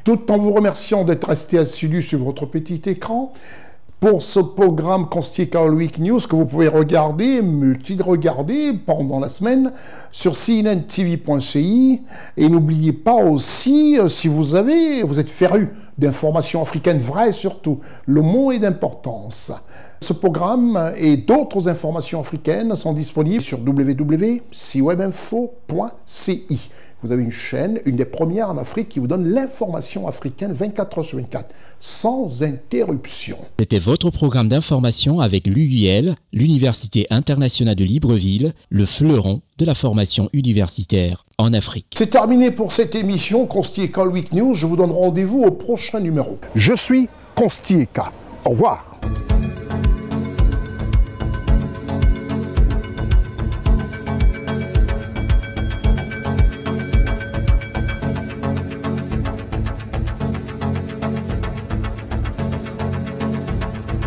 Speaker 2: Tout en vous remerciant d'être resté assidu sur votre petit écran pour ce programme Constieka All Week News que vous pouvez regarder, multi-regarder pendant la semaine sur cnntv.ci. Et n'oubliez pas aussi, si vous êtes féru d'informations africaines vraies surtout, le mot est d'importance. Ce programme et d'autres informations africaines sont disponibles sur www.ciwebinfo.ci. Vous avez une chaîne, une des premières en Afrique, qui vous donne l'information africaine 24 heures sur 24, sans interruption.
Speaker 13: C'était votre programme d'information avec l'UIL, l'Université internationale de Libreville, le fleuron de la formation universitaire en Afrique.
Speaker 2: C'est terminé pour cette émission Constieka All Week News. Je vous donne rendez-vous au prochain numéro. Je suis Constieka. Au revoir.